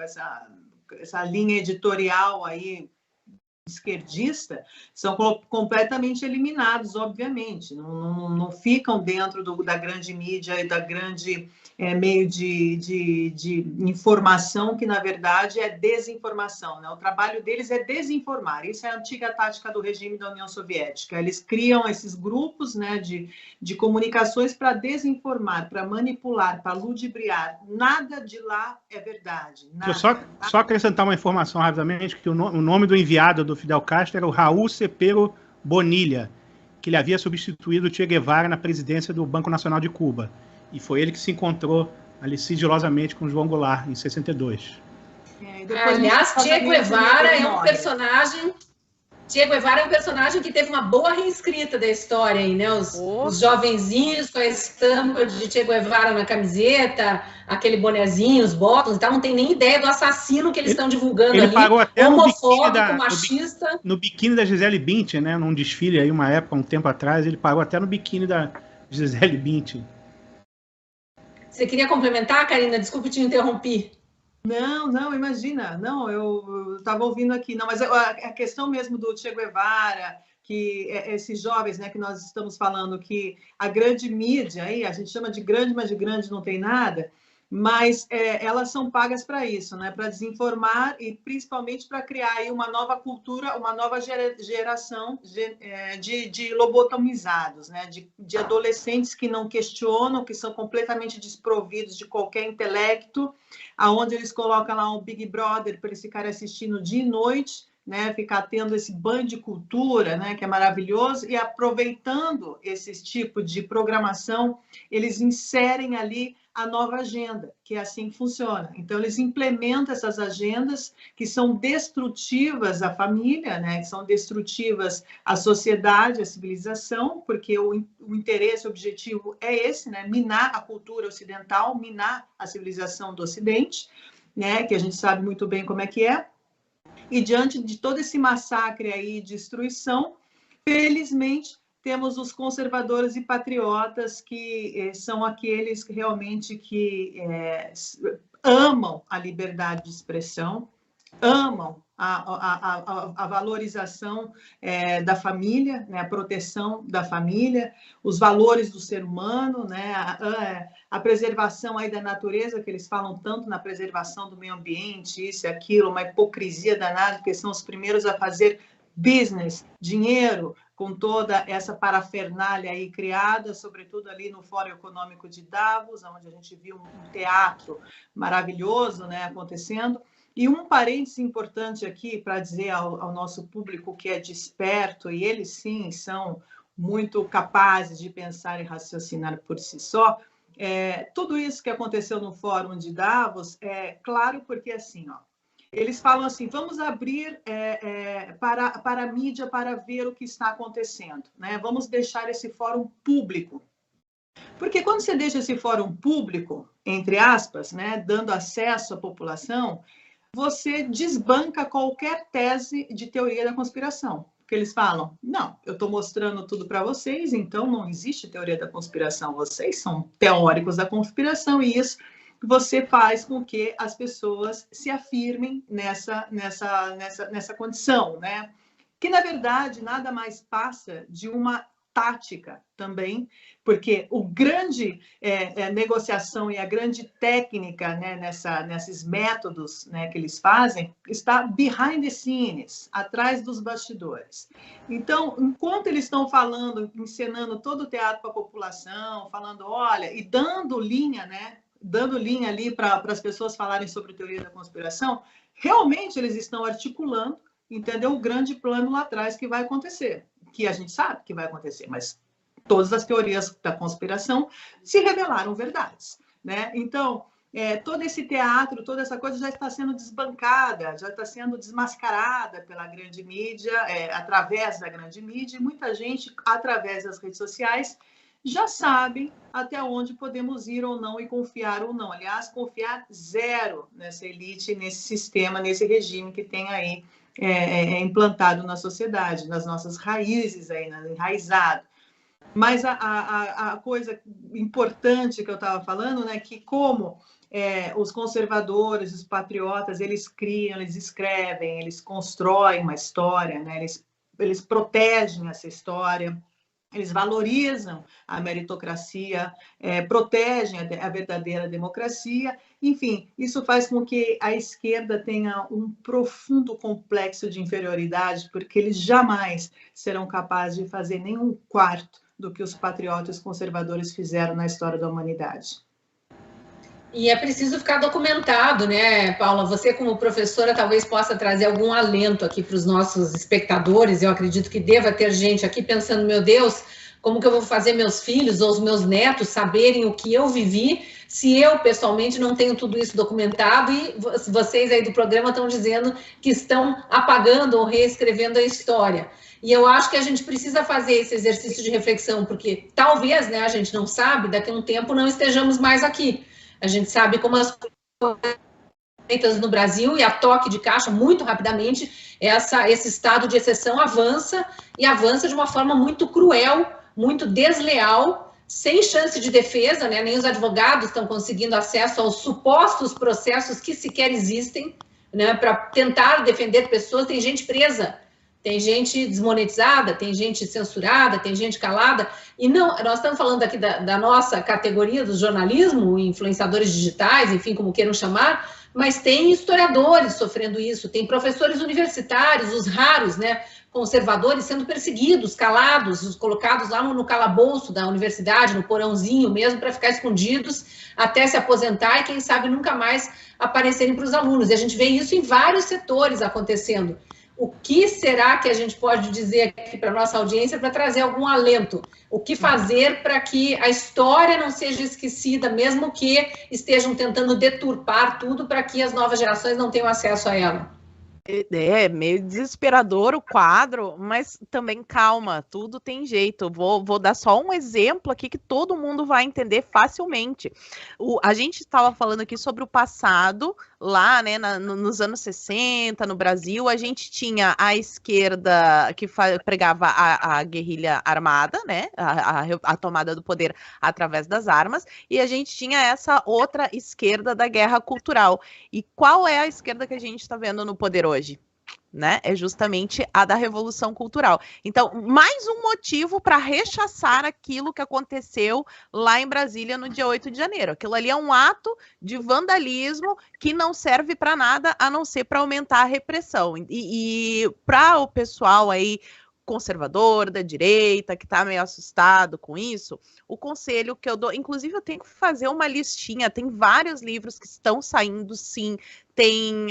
essa linha editorial aí esquerdista, são completamente eliminados, obviamente, não ficam dentro da grande mídia e da grande meio de informação, que na verdade é desinformação, né? O trabalho deles é desinformar, isso é a antiga tática do regime da União Soviética, eles criam esses grupos, né, de comunicações para desinformar, para manipular, para ludibriar, nada de lá é verdade. Nada. Só acrescentar uma informação rapidamente, que o nome do enviado do Fidel Castro era o Raul Cepero Bonilla, que ele havia substituído o Che Guevara na presidência do Banco Nacional de Cuba. E foi ele que se encontrou ali sigilosamente com João Goulart, em 62. Aliás, Che Guevara é um personagem... Che Guevara é um personagem que teve uma boa reescrita da história aí, né? Os jovenzinhos com a estampa de Che Guevara na camiseta, aquele bonezinho, os botões e tal, não tem nem ideia do assassino que eles estão divulgando ele ali. Parou até homofóbico, machista. No biquíni da Gisele Bündchen, né? Num desfile aí, uma época, um tempo atrás, ele parou até no biquíni da Gisele Bündchen. Você queria complementar, Karina? Desculpe te interromper. Não, imagina. Não, eu estava ouvindo aqui. Não, mas a questão mesmo do Che Guevara, que esses jovens, né, que nós estamos falando, que a grande mídia, aí, a gente chama de grande, mas de grande não tem nada, mas elas são pagas para isso, né, para desinformar e principalmente para criar aí uma nova cultura, uma nova geração de lobotomizados, né, de adolescentes que não questionam, que são completamente desprovidos de qualquer intelecto, aonde eles colocam lá um Big Brother para eles ficarem assistindo dia e noite, né, ficar tendo esse banho de cultura, né, que é maravilhoso, e aproveitando esse tipo de programação, eles inserem ali a nova agenda, que é assim que funciona. Então, eles implementam essas agendas que são destrutivas à família, né, que são destrutivas à sociedade, à civilização, porque o interesse, o objetivo é esse, né, minar a cultura ocidental, minar a civilização do Ocidente, né, que a gente sabe muito bem como é que é. E diante de todo esse massacre aí, destruição, felizmente, temos os conservadores e patriotas, que são aqueles que realmente amam a liberdade de expressão, amam a valorização da família, né, a proteção da família, os valores do ser humano, né, a preservação aí da natureza, que eles falam tanto na preservação do meio ambiente, isso e aquilo, uma hipocrisia danada, porque são os primeiros a fazer business, dinheiro, com toda essa parafernália aí criada, sobretudo ali no Fórum Econômico de Davos, onde a gente viu um teatro maravilhoso, né, acontecendo. E um parênteses importante aqui para dizer ao nosso público que é desperto, e eles sim são muito capazes de pensar e raciocinar por si só, tudo isso que aconteceu no Fórum de Davos é claro porque assim, ó, eles falam assim, vamos abrir para a mídia para ver o que está acontecendo, né? Vamos deixar esse fórum público. Porque quando você deixa esse fórum público, entre aspas, né, dando acesso à população, você desbanca qualquer tese de teoria da conspiração. Porque eles falam, não, eu estou mostrando tudo para vocês, então não existe teoria da conspiração, vocês são teóricos da conspiração, e isso você faz com que as pessoas se afirmem nessa condição, né? Que, na verdade, nada mais passa de uma tática também, porque o grande negociação e a grande técnica, né, nesses métodos, né, que eles fazem, está behind the scenes, atrás dos bastidores. Então, enquanto eles estão falando, encenando todo o teatro para a população, falando, olha, e dando linha, né, dando linha ali para as pessoas falarem sobre teoria da conspiração, realmente eles estão articulando, entendeu? O grande plano lá atrás que vai acontecer, que a gente sabe que vai acontecer, mas todas as teorias da conspiração se revelaram verdades, né? Então, todo esse teatro, toda essa coisa já está sendo desbancada, já está sendo desmascarada pela grande mídia, através da grande mídia, e muita gente, através das redes sociais, já sabem até onde podemos ir ou não e confiar ou não. Aliás, confiar zero nessa elite, nesse sistema, nesse regime que tem aí implantado na sociedade, nas nossas raízes, aí, enraizado. Mas a coisa importante que eu estava falando, né, que como os conservadores, os patriotas, eles criam, eles escrevem, eles constroem uma história, né, eles protegem essa história, eles valorizam a meritocracia, protegem a verdadeira democracia. Enfim, isso faz com que a esquerda tenha um profundo complexo de inferioridade, porque eles jamais serão capazes de fazer nem um quarto do que os patriotas conservadores fizeram na história da humanidade. E é preciso ficar documentado, né, Paula? Você, como professora, talvez possa trazer algum alento aqui para os nossos espectadores. Eu acredito que deva ter gente aqui pensando, meu Deus, como que eu vou fazer meus filhos ou os meus netos saberem o que eu vivi, se eu, pessoalmente, não tenho tudo isso documentado e vocês aí do programa estão dizendo que estão apagando ou reescrevendo a história. E eu acho que a gente precisa fazer esse exercício de reflexão, porque talvez, né, a gente não sabe, daqui a um tempo não estejamos mais aqui. A gente sabe como as coisas feitas no Brasil e a toque de caixa, muito rapidamente, esse estado de exceção avança e avança de uma forma muito cruel, muito desleal, sem chance de defesa, né? Nem os advogados estão conseguindo acesso aos supostos processos que sequer existem, né? Para tentar defender pessoas. Tem gente presa, tem gente desmonetizada, tem gente censurada, tem gente calada. E não, nós estamos falando aqui da nossa categoria do jornalismo, influenciadores digitais, enfim, como queiram chamar, mas tem historiadores sofrendo isso, tem professores universitários, os raros, né, conservadores, sendo perseguidos, calados, colocados lá no calabouço da universidade, no porãozinho mesmo, para ficar escondidos até se aposentar e, quem sabe, nunca mais aparecerem para os alunos. E a gente vê isso em vários setores acontecendo. O que será que a gente pode dizer aqui para a nossa audiência para trazer algum alento? O que fazer para que a história não seja esquecida, mesmo que estejam tentando deturpar tudo para que as novas gerações não tenham acesso a ela? É meio desesperador o quadro, mas também calma, tudo tem jeito. Vou dar só um exemplo aqui que todo mundo vai entender facilmente. A gente estava falando aqui sobre o passado, lá, né, nos anos 60, no Brasil, a gente tinha a esquerda que pregava a guerrilha armada, né, a tomada do poder através das armas, e a gente tinha essa outra esquerda da guerra cultural. E qual é a esquerda que a gente está vendo no poder hoje? Né? É justamente a da Revolução Cultural. Então, mais um motivo para rechaçar aquilo que aconteceu lá em Brasília no dia 8 de janeiro. Aquilo ali é um ato de vandalismo que não serve para nada a não ser para aumentar a repressão. E para o pessoal aí conservador, da direita, que está meio assustado com isso, o conselho que eu dou, inclusive eu tenho que fazer uma listinha, tem vários livros que estão saindo, sim, tem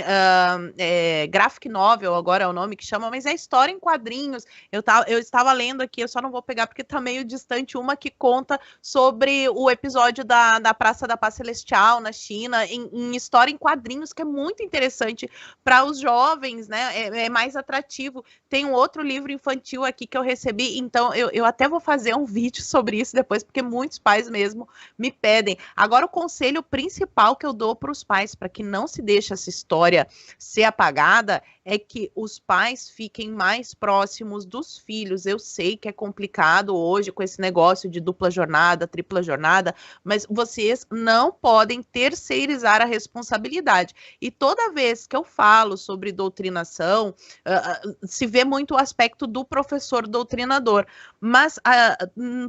graphic novel, agora é o nome que chama, mas é história em quadrinhos. Eu estava lendo aqui, eu só não vou pegar porque está meio distante, uma que conta sobre o episódio da Praça da Paz Celestial na China, em história em quadrinhos, que é muito interessante para os jovens, né? É mais atrativo. Tem um outro livro infantil aqui que eu recebi, então eu até vou fazer um vídeo sobre isso depois, porque muitos pais mesmo me pedem. Agora, o conselho principal que eu dou para os pais, para que não se deixe essa história ser apagada, é que os pais fiquem mais próximos dos filhos. Eu sei que é complicado hoje com esse negócio de dupla jornada, tripla jornada, mas vocês não podem terceirizar a responsabilidade. E toda vez que eu falo sobre doutrinação, se vê muito o aspecto do professor doutrinador, mas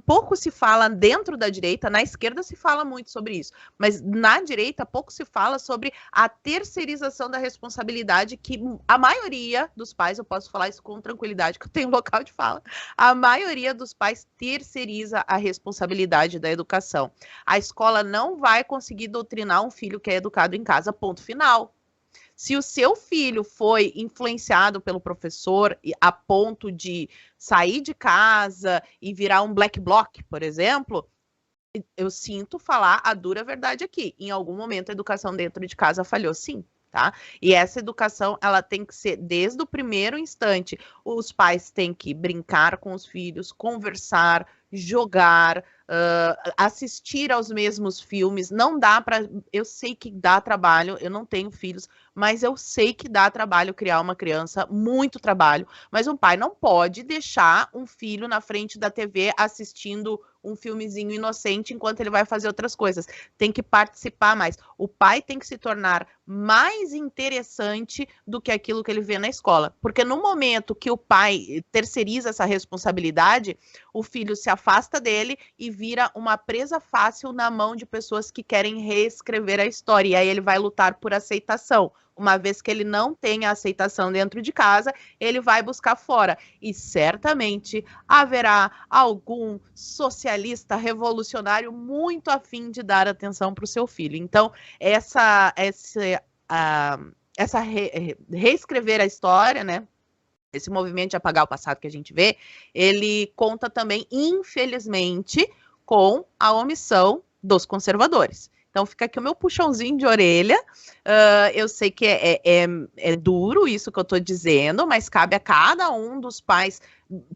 pouco se fala dentro da direita, na esquerda se fala muito sobre isso, mas na direita pouco se fala sobre a terceirização da responsabilidade, que a maioria dos pais, eu posso falar isso com tranquilidade, que eu tenho local de fala, a maioria dos pais terceiriza a responsabilidade da educação. A escola não vai conseguir doutrinar um filho que é educado em casa, ponto final. Se o seu filho foi influenciado pelo professor a ponto de sair de casa e virar um black bloc, por exemplo, eu sinto falar a dura verdade aqui. Em algum momento a educação dentro de casa falhou, sim. Tá? E essa educação, ela tem que ser desde o primeiro instante. Os pais têm que brincar com os filhos, conversar, jogar, assistir aos mesmos filmes. Não dá para... Eu sei que dá trabalho, eu não tenho filhos, mas eu sei que dá trabalho criar uma criança, muito trabalho. Mas um pai não pode deixar um filho na frente da TV assistindo um filmezinho inocente enquanto ele vai fazer outras coisas. Tem que participar mais. O pai tem que se tornar mais interessante do que aquilo que ele vê na escola. Porque no momento que o pai terceiriza essa responsabilidade, o filho se afasta dele e vira uma presa fácil na mão de pessoas que querem reescrever a história. E aí ele vai lutar por aceitação. Uma vez que ele não tem a aceitação dentro de casa, ele vai buscar fora. E certamente haverá algum socialista revolucionário muito afim de dar atenção para o seu filho. Então, reescrever a história, né? Esse movimento de apagar o passado que a gente vê, ele conta também, infelizmente, com a omissão dos conservadores. Então fica aqui o meu puxãozinho de orelha. Eu sei que é duro isso que eu estou dizendo, mas cabe a cada um dos pais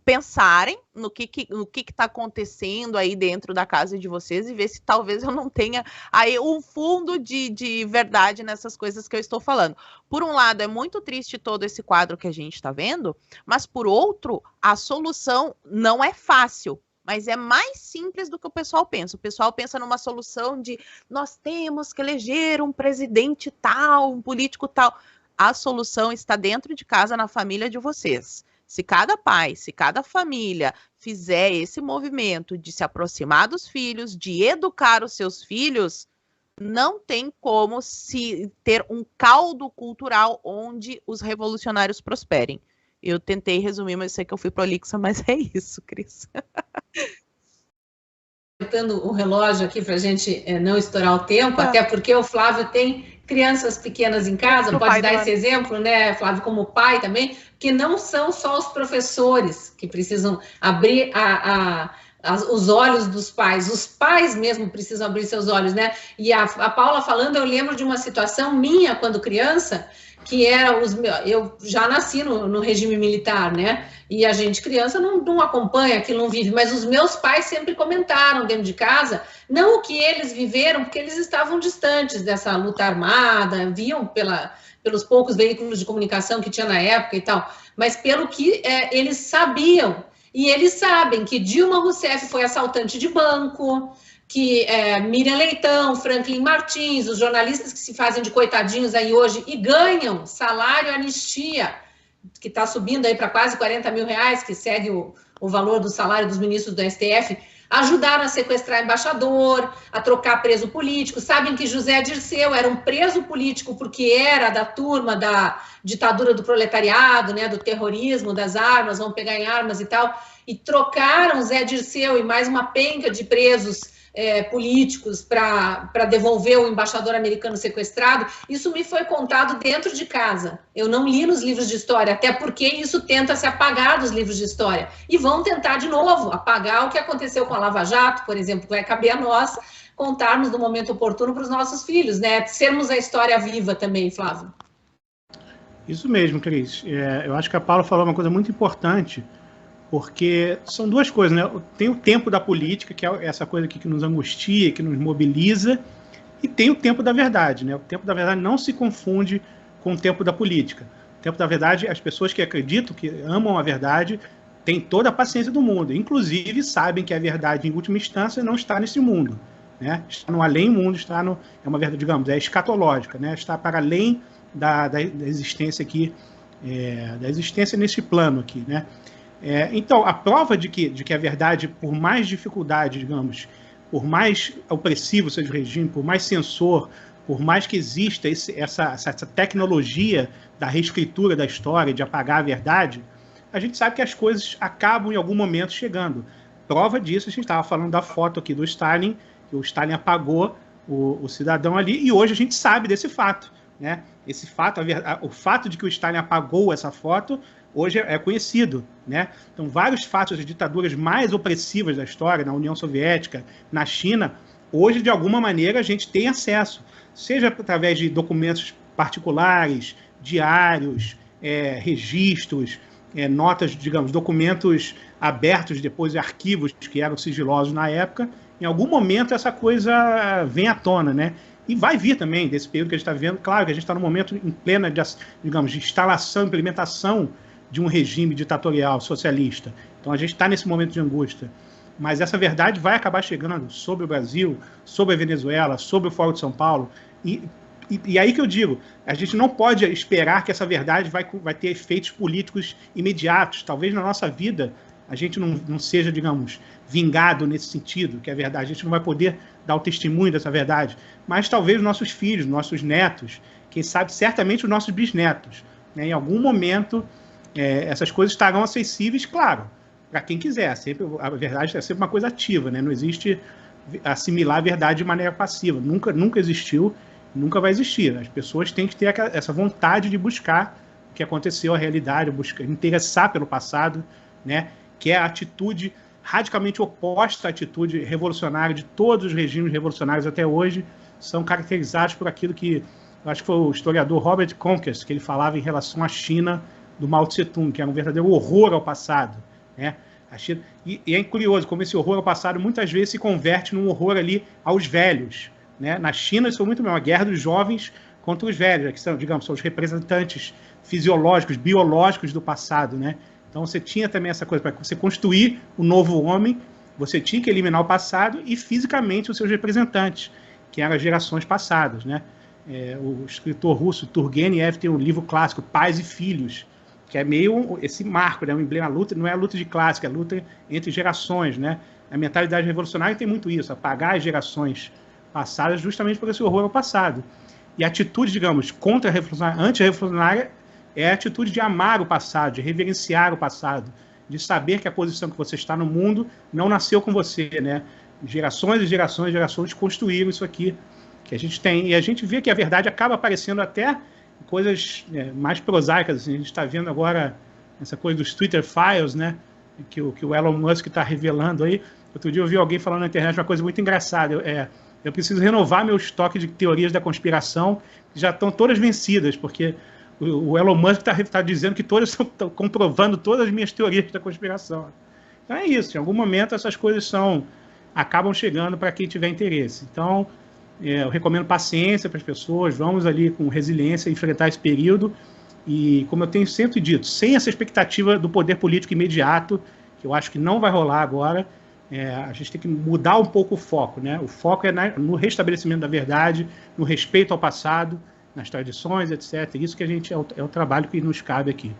pensarem no que está acontecendo aí dentro da casa de vocês e ver se talvez eu não tenha aí um fundo de verdade nessas coisas que eu estou falando. Por um lado, é muito triste todo esse quadro que a gente está vendo, mas por outro, a solução não é fácil. Mas é mais simples do que o pessoal pensa. O pessoal pensa numa solução de nós temos que eleger um presidente tal, um político tal. A solução está dentro de casa, na família de vocês. Se cada pai, se cada família fizer esse movimento de se aproximar dos filhos, de educar os seus filhos, não tem como se ter um caldo cultural onde os revolucionários prosperem. Eu tentei resumir, mas sei que eu fui prolixa, mas é isso, Cris. Botando o relógio aqui para a gente não estourar o tempo, até porque o Flávio tem crianças pequenas em casa, pode dar esse exemplo, né, Flávio, como pai também, que não são só os professores que precisam abrir os olhos dos pais, os pais mesmo precisam abrir seus olhos, né? E a Paula falando, eu lembro de uma situação minha quando criança, que era eu já nasci no regime militar, né? E a gente, criança, não acompanha aquilo, não vive, mas os meus pais sempre comentaram dentro de casa, não o que eles viveram, porque eles estavam distantes dessa luta armada, viam pelos poucos veículos de comunicação que tinha na época e tal, mas pelo que eles sabiam. E eles sabem que Dilma Rousseff foi assaltante de banco, que Miriam Leitão, Franklin Martins, os jornalistas que se fazem de coitadinhos aí hoje e ganham salário anistia, que está subindo aí para quase 40 mil reais, que segue o valor do salário dos ministros do STF, ajudaram a sequestrar embaixador, a trocar preso político. Sabem que José Dirceu era um preso político porque era da turma da ditadura do proletariado, né, do terrorismo, das armas, vão pegar em armas e tal, e trocaram Zé Dirceu e mais uma penca de presos políticos para devolver o embaixador americano sequestrado. Isso me foi contado dentro de casa. Eu não li nos livros de história, até porque isso tenta se apagar dos livros de história. E vão tentar de novo apagar o que aconteceu com a Lava Jato, por exemplo. Vai caber a nós contarmos no momento oportuno para os nossos filhos, né? Sermos a história viva também, Flávio. Isso mesmo, Cris. Eu acho que a Paula falou uma coisa muito importante, porque são duas coisas, né? Tem o tempo da política, que é essa coisa aqui que nos angustia, que nos mobiliza, e tem o tempo da verdade, né? O tempo da verdade não se confunde com o tempo da política. O tempo da verdade, as pessoas que acreditam, que amam a verdade, têm toda a paciência do mundo, inclusive sabem que a verdade, em última instância, não está nesse mundo, né? Está no além-mundo, é uma verdade, digamos, escatológica, né? Está para além da existência aqui, da existência nesse plano aqui, né? Então, a prova de que a verdade, por mais dificuldade, digamos, por mais opressivo seja o regime, por mais censor, por mais que exista essa tecnologia da reescritura da história, de apagar a verdade, a gente sabe que as coisas acabam em algum momento chegando. Prova disso, a gente estava falando da foto aqui do Stalin, que o Stalin apagou o cidadão ali, e hoje a gente sabe desse fato, né? Esse fato, o fato de que o Stalin apagou essa foto, hoje é conhecido, né? Então, vários fatos de ditaduras mais opressivas da história, na União Soviética, na China, hoje, de alguma maneira, a gente tem acesso, seja através de documentos particulares, diários, registros, notas, digamos, documentos abertos depois, arquivos que eram sigilosos na época, em algum momento essa coisa vem à tona, né? E vai vir também desse período que a gente está vivendo. Claro que a gente está num momento em plena, digamos, de instalação, implementação de um regime ditatorial socialista. Então a gente está nesse momento de angústia. Mas essa verdade vai acabar chegando sobre o Brasil, sobre a Venezuela, sobre o Fórum de São Paulo. E aí que eu digo, a gente não pode esperar que essa verdade vai ter efeitos políticos imediatos. Talvez na nossa vida a gente não seja, digamos, vingado nesse sentido, que é a verdade. A gente não vai poder dar o testemunho dessa verdade. Mas talvez nossos filhos, nossos netos, quem sabe, certamente os nossos bisnetos, né? Em algum momento, essas coisas estarão acessíveis, claro, para quem quiser. Sempre, a verdade é sempre uma coisa ativa, né? Não existe assimilar a verdade de maneira passiva. Nunca existiu, nunca vai existir. As pessoas têm que ter essa vontade de buscar o que aconteceu, a realidade, interessar pelo passado, né? Que é a atitude radicalmente oposta à atitude revolucionária de todos os regimes revolucionários até hoje, são caracterizados por aquilo que, eu acho que foi o historiador Robert Conkers, que ele falava em relação à China do Mao Tse-tung, que era um verdadeiro horror ao passado, né? A China, e é curioso como esse horror ao passado muitas vezes se converte num horror ali aos velhos, né? Na China isso foi muito mesmo, a guerra dos jovens contra os velhos, que são, digamos, são os representantes fisiológicos, biológicos do passado, né? Então você tinha também essa coisa, para você construir o novo homem, você tinha que eliminar o passado e fisicamente os seus representantes, que eram as gerações passadas, né? O escritor russo Turgenev tem um livro clássico, Pais e Filhos, que é meio esse marco, né? Um emblema, a luta, não é a luta de classe, é a luta entre gerações, né? A mentalidade revolucionária tem muito isso, apagar as gerações passadas justamente por esse horror ao passado. E a atitude, digamos, contra-revolucionária, anti-revolucionária, é a atitude de amar o passado, de reverenciar o passado, de saber que a posição que você está no mundo não nasceu com você, né? Gerações e gerações e gerações construíram isso aqui que a gente tem. E a gente vê que a verdade acaba aparecendo até coisas mais prosaicas. Assim. A gente está vendo agora essa coisa dos Twitter Files, né? Que o Elon Musk está revelando aí. Outro dia eu vi alguém falando na internet uma coisa muito engraçada. Eu preciso renovar meu estoque de teorias da conspiração, que já estão todas vencidas, porque o Elon Musk está dizendo que todas estão comprovando todas as minhas teorias da conspiração. Então é isso, em algum momento essas coisas acabam chegando para quem tiver interesse. Então, eu recomendo paciência para as pessoas, vamos ali com resiliência enfrentar esse período e, como eu tenho sempre dito, sem essa expectativa do poder político imediato, que eu acho que não vai rolar agora, a gente tem que mudar um pouco o foco, né? O foco é no restabelecimento da verdade, no respeito ao passado, nas tradições, etc. Isso que a gente é o trabalho que nos cabe aqui.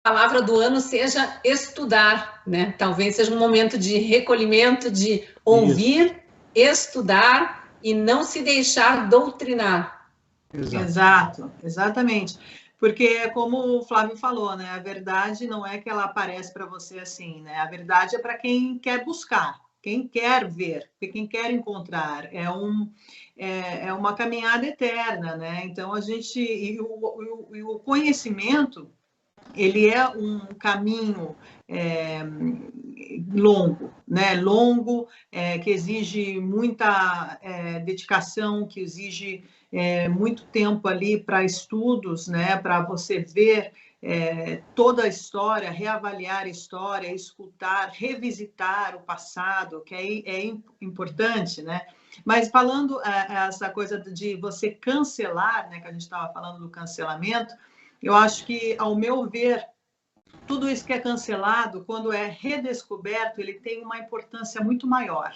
A palavra do ano seja estudar, né? Talvez seja um momento de recolhimento, de ouvir, estudar e não se deixar doutrinar. Exato, exatamente. Porque, como o Flávio falou, né? A verdade não é que ela aparece para você assim, né? A verdade é para quem quer buscar, quem quer ver, quem quer encontrar. É uma caminhada eterna, né? Então, a gente... E o conhecimento, ele é um caminho longo, né? Longo, que exige muita dedicação, que exige muito tempo ali para estudos, né? Para você ver toda a história, reavaliar a história, escutar, revisitar o passado, que é importante, né? Mas falando essa coisa de você cancelar, né? Que a gente estava falando do cancelamento, eu acho que, ao meu ver, tudo isso que é cancelado, quando é redescoberto, ele tem uma importância muito maior,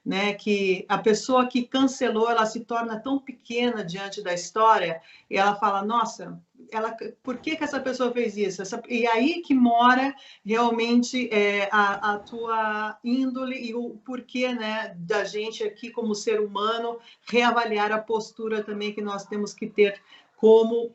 né? Que a pessoa que cancelou, ela se torna tão pequena diante da história e ela fala, nossa, por que essa pessoa fez isso? E aí que mora realmente a tua índole e o porquê, né, da gente aqui como ser humano reavaliar a postura também que nós temos que ter como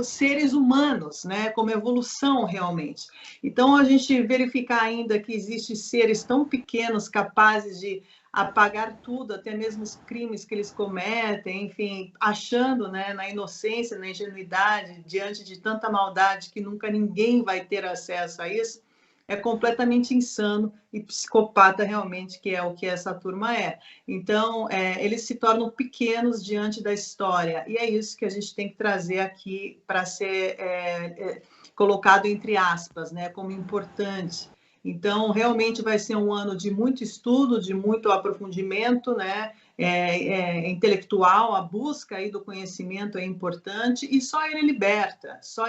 seres humanos, né? Como evolução realmente. Então, a gente verificar ainda que existem seres tão pequenos capazes de apagar tudo, até mesmo os crimes que eles cometem, enfim, achando, né, na inocência, na ingenuidade, diante de tanta maldade que nunca ninguém vai ter acesso a isso, é completamente insano e psicopata realmente, que é o que essa turma é. Então, eles se tornam pequenos diante da história, e é isso que a gente tem que trazer aqui para ser colocado entre aspas, né, como importante. Então, realmente vai ser um ano de muito estudo, de muito aprofundimento, né? Intelectual, a busca aí do conhecimento é importante e só ele liberta, só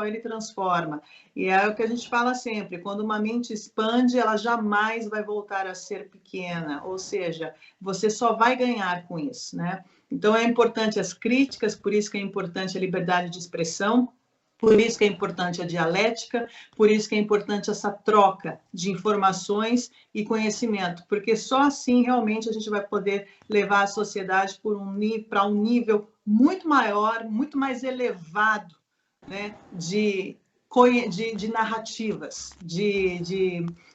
ele transforma. E é o que a gente fala sempre, quando uma mente expande, ela jamais vai voltar a ser pequena, ou seja, você só vai ganhar com isso, né? Então é importante as críticas, por isso que é importante a liberdade de expressão, por isso que é importante a dialética, por isso que é importante essa troca de informações e conhecimento, porque só assim realmente a gente vai poder levar a sociedade para um nível muito maior, muito mais elevado, né, de narrativas,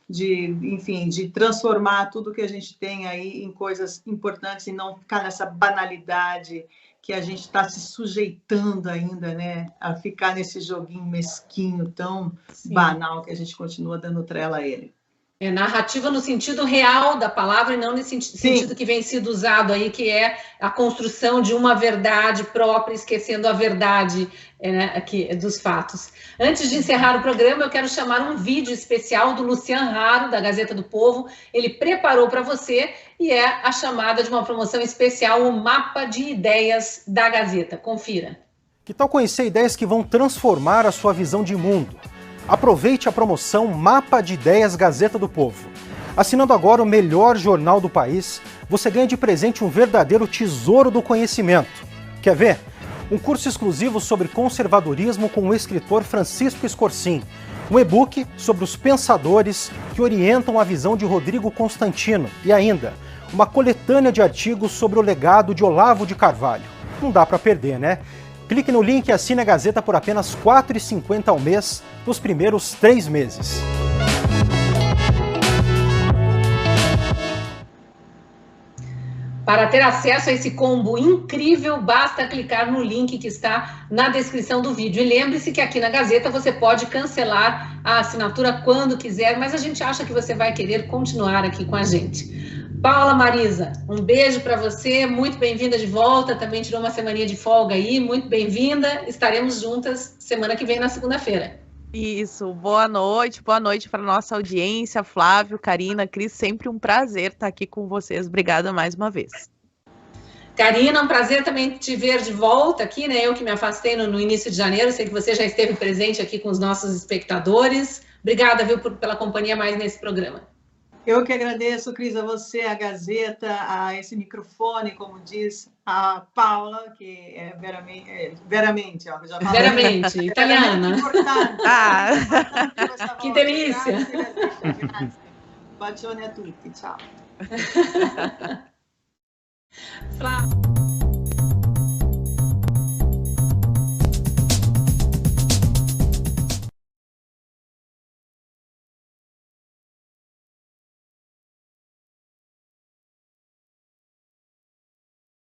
enfim, de transformar tudo que a gente tem aí em coisas importantes e não ficar nessa banalidade que a gente está se sujeitando ainda, né, a ficar nesse joguinho mesquinho tão banal que a gente continua dando trela a ele. É narrativa no sentido real da palavra e não nesse sentido que vem sido usado aí, que é a construção de uma verdade própria, esquecendo a verdade aqui, dos fatos. Antes de encerrar o programa, eu quero chamar um vídeo especial do Lucian Haro, da Gazeta do Povo. Ele preparou para você e é a chamada de uma promoção especial, o Mapa de Ideias da Gazeta. Confira. Que tal conhecer ideias que vão transformar a sua visão de mundo? Aproveite a promoção Mapa de Ideias Gazeta do Povo. Assinando agora o melhor jornal do país, você ganha de presente um verdadeiro tesouro do conhecimento. Quer ver? Um curso exclusivo sobre conservadorismo com o escritor Francisco Escorcim. Um e-book sobre os pensadores que orientam a visão de Rodrigo Constantino. E ainda, uma coletânea de artigos sobre o legado de Olavo de Carvalho. Não dá para perder, né? Clique no link e assine a Gazeta por apenas R$ 4,50 ao mês, nos primeiros 3 meses. Para ter acesso a esse combo incrível, basta clicar no link que está na descrição do vídeo. E lembre-se que aqui na Gazeta você pode cancelar a assinatura quando quiser, mas a gente acha que você vai querer continuar aqui com a gente. Paula Marisa, um beijo para você, muito bem-vinda de volta, também tirou uma semaninha de folga aí, muito bem-vinda, estaremos juntas semana que vem na segunda-feira. Isso, boa noite para nossa audiência, Flávio, Karina, Cris, sempre um prazer estar aqui com vocês, obrigada mais uma vez. Karina, um prazer também te ver de volta aqui, né, eu que me afastei no início de janeiro, sei que você já esteve presente aqui com os nossos espectadores, obrigada, viu, pela companhia mais nesse programa. Eu que agradeço, Cris, a você, a Gazeta, a esse microfone, como diz a Paula, que é veramente, ó, já falei. Veramente, italiana. Que delícia. Bacione a tutti, ciao. Flávio.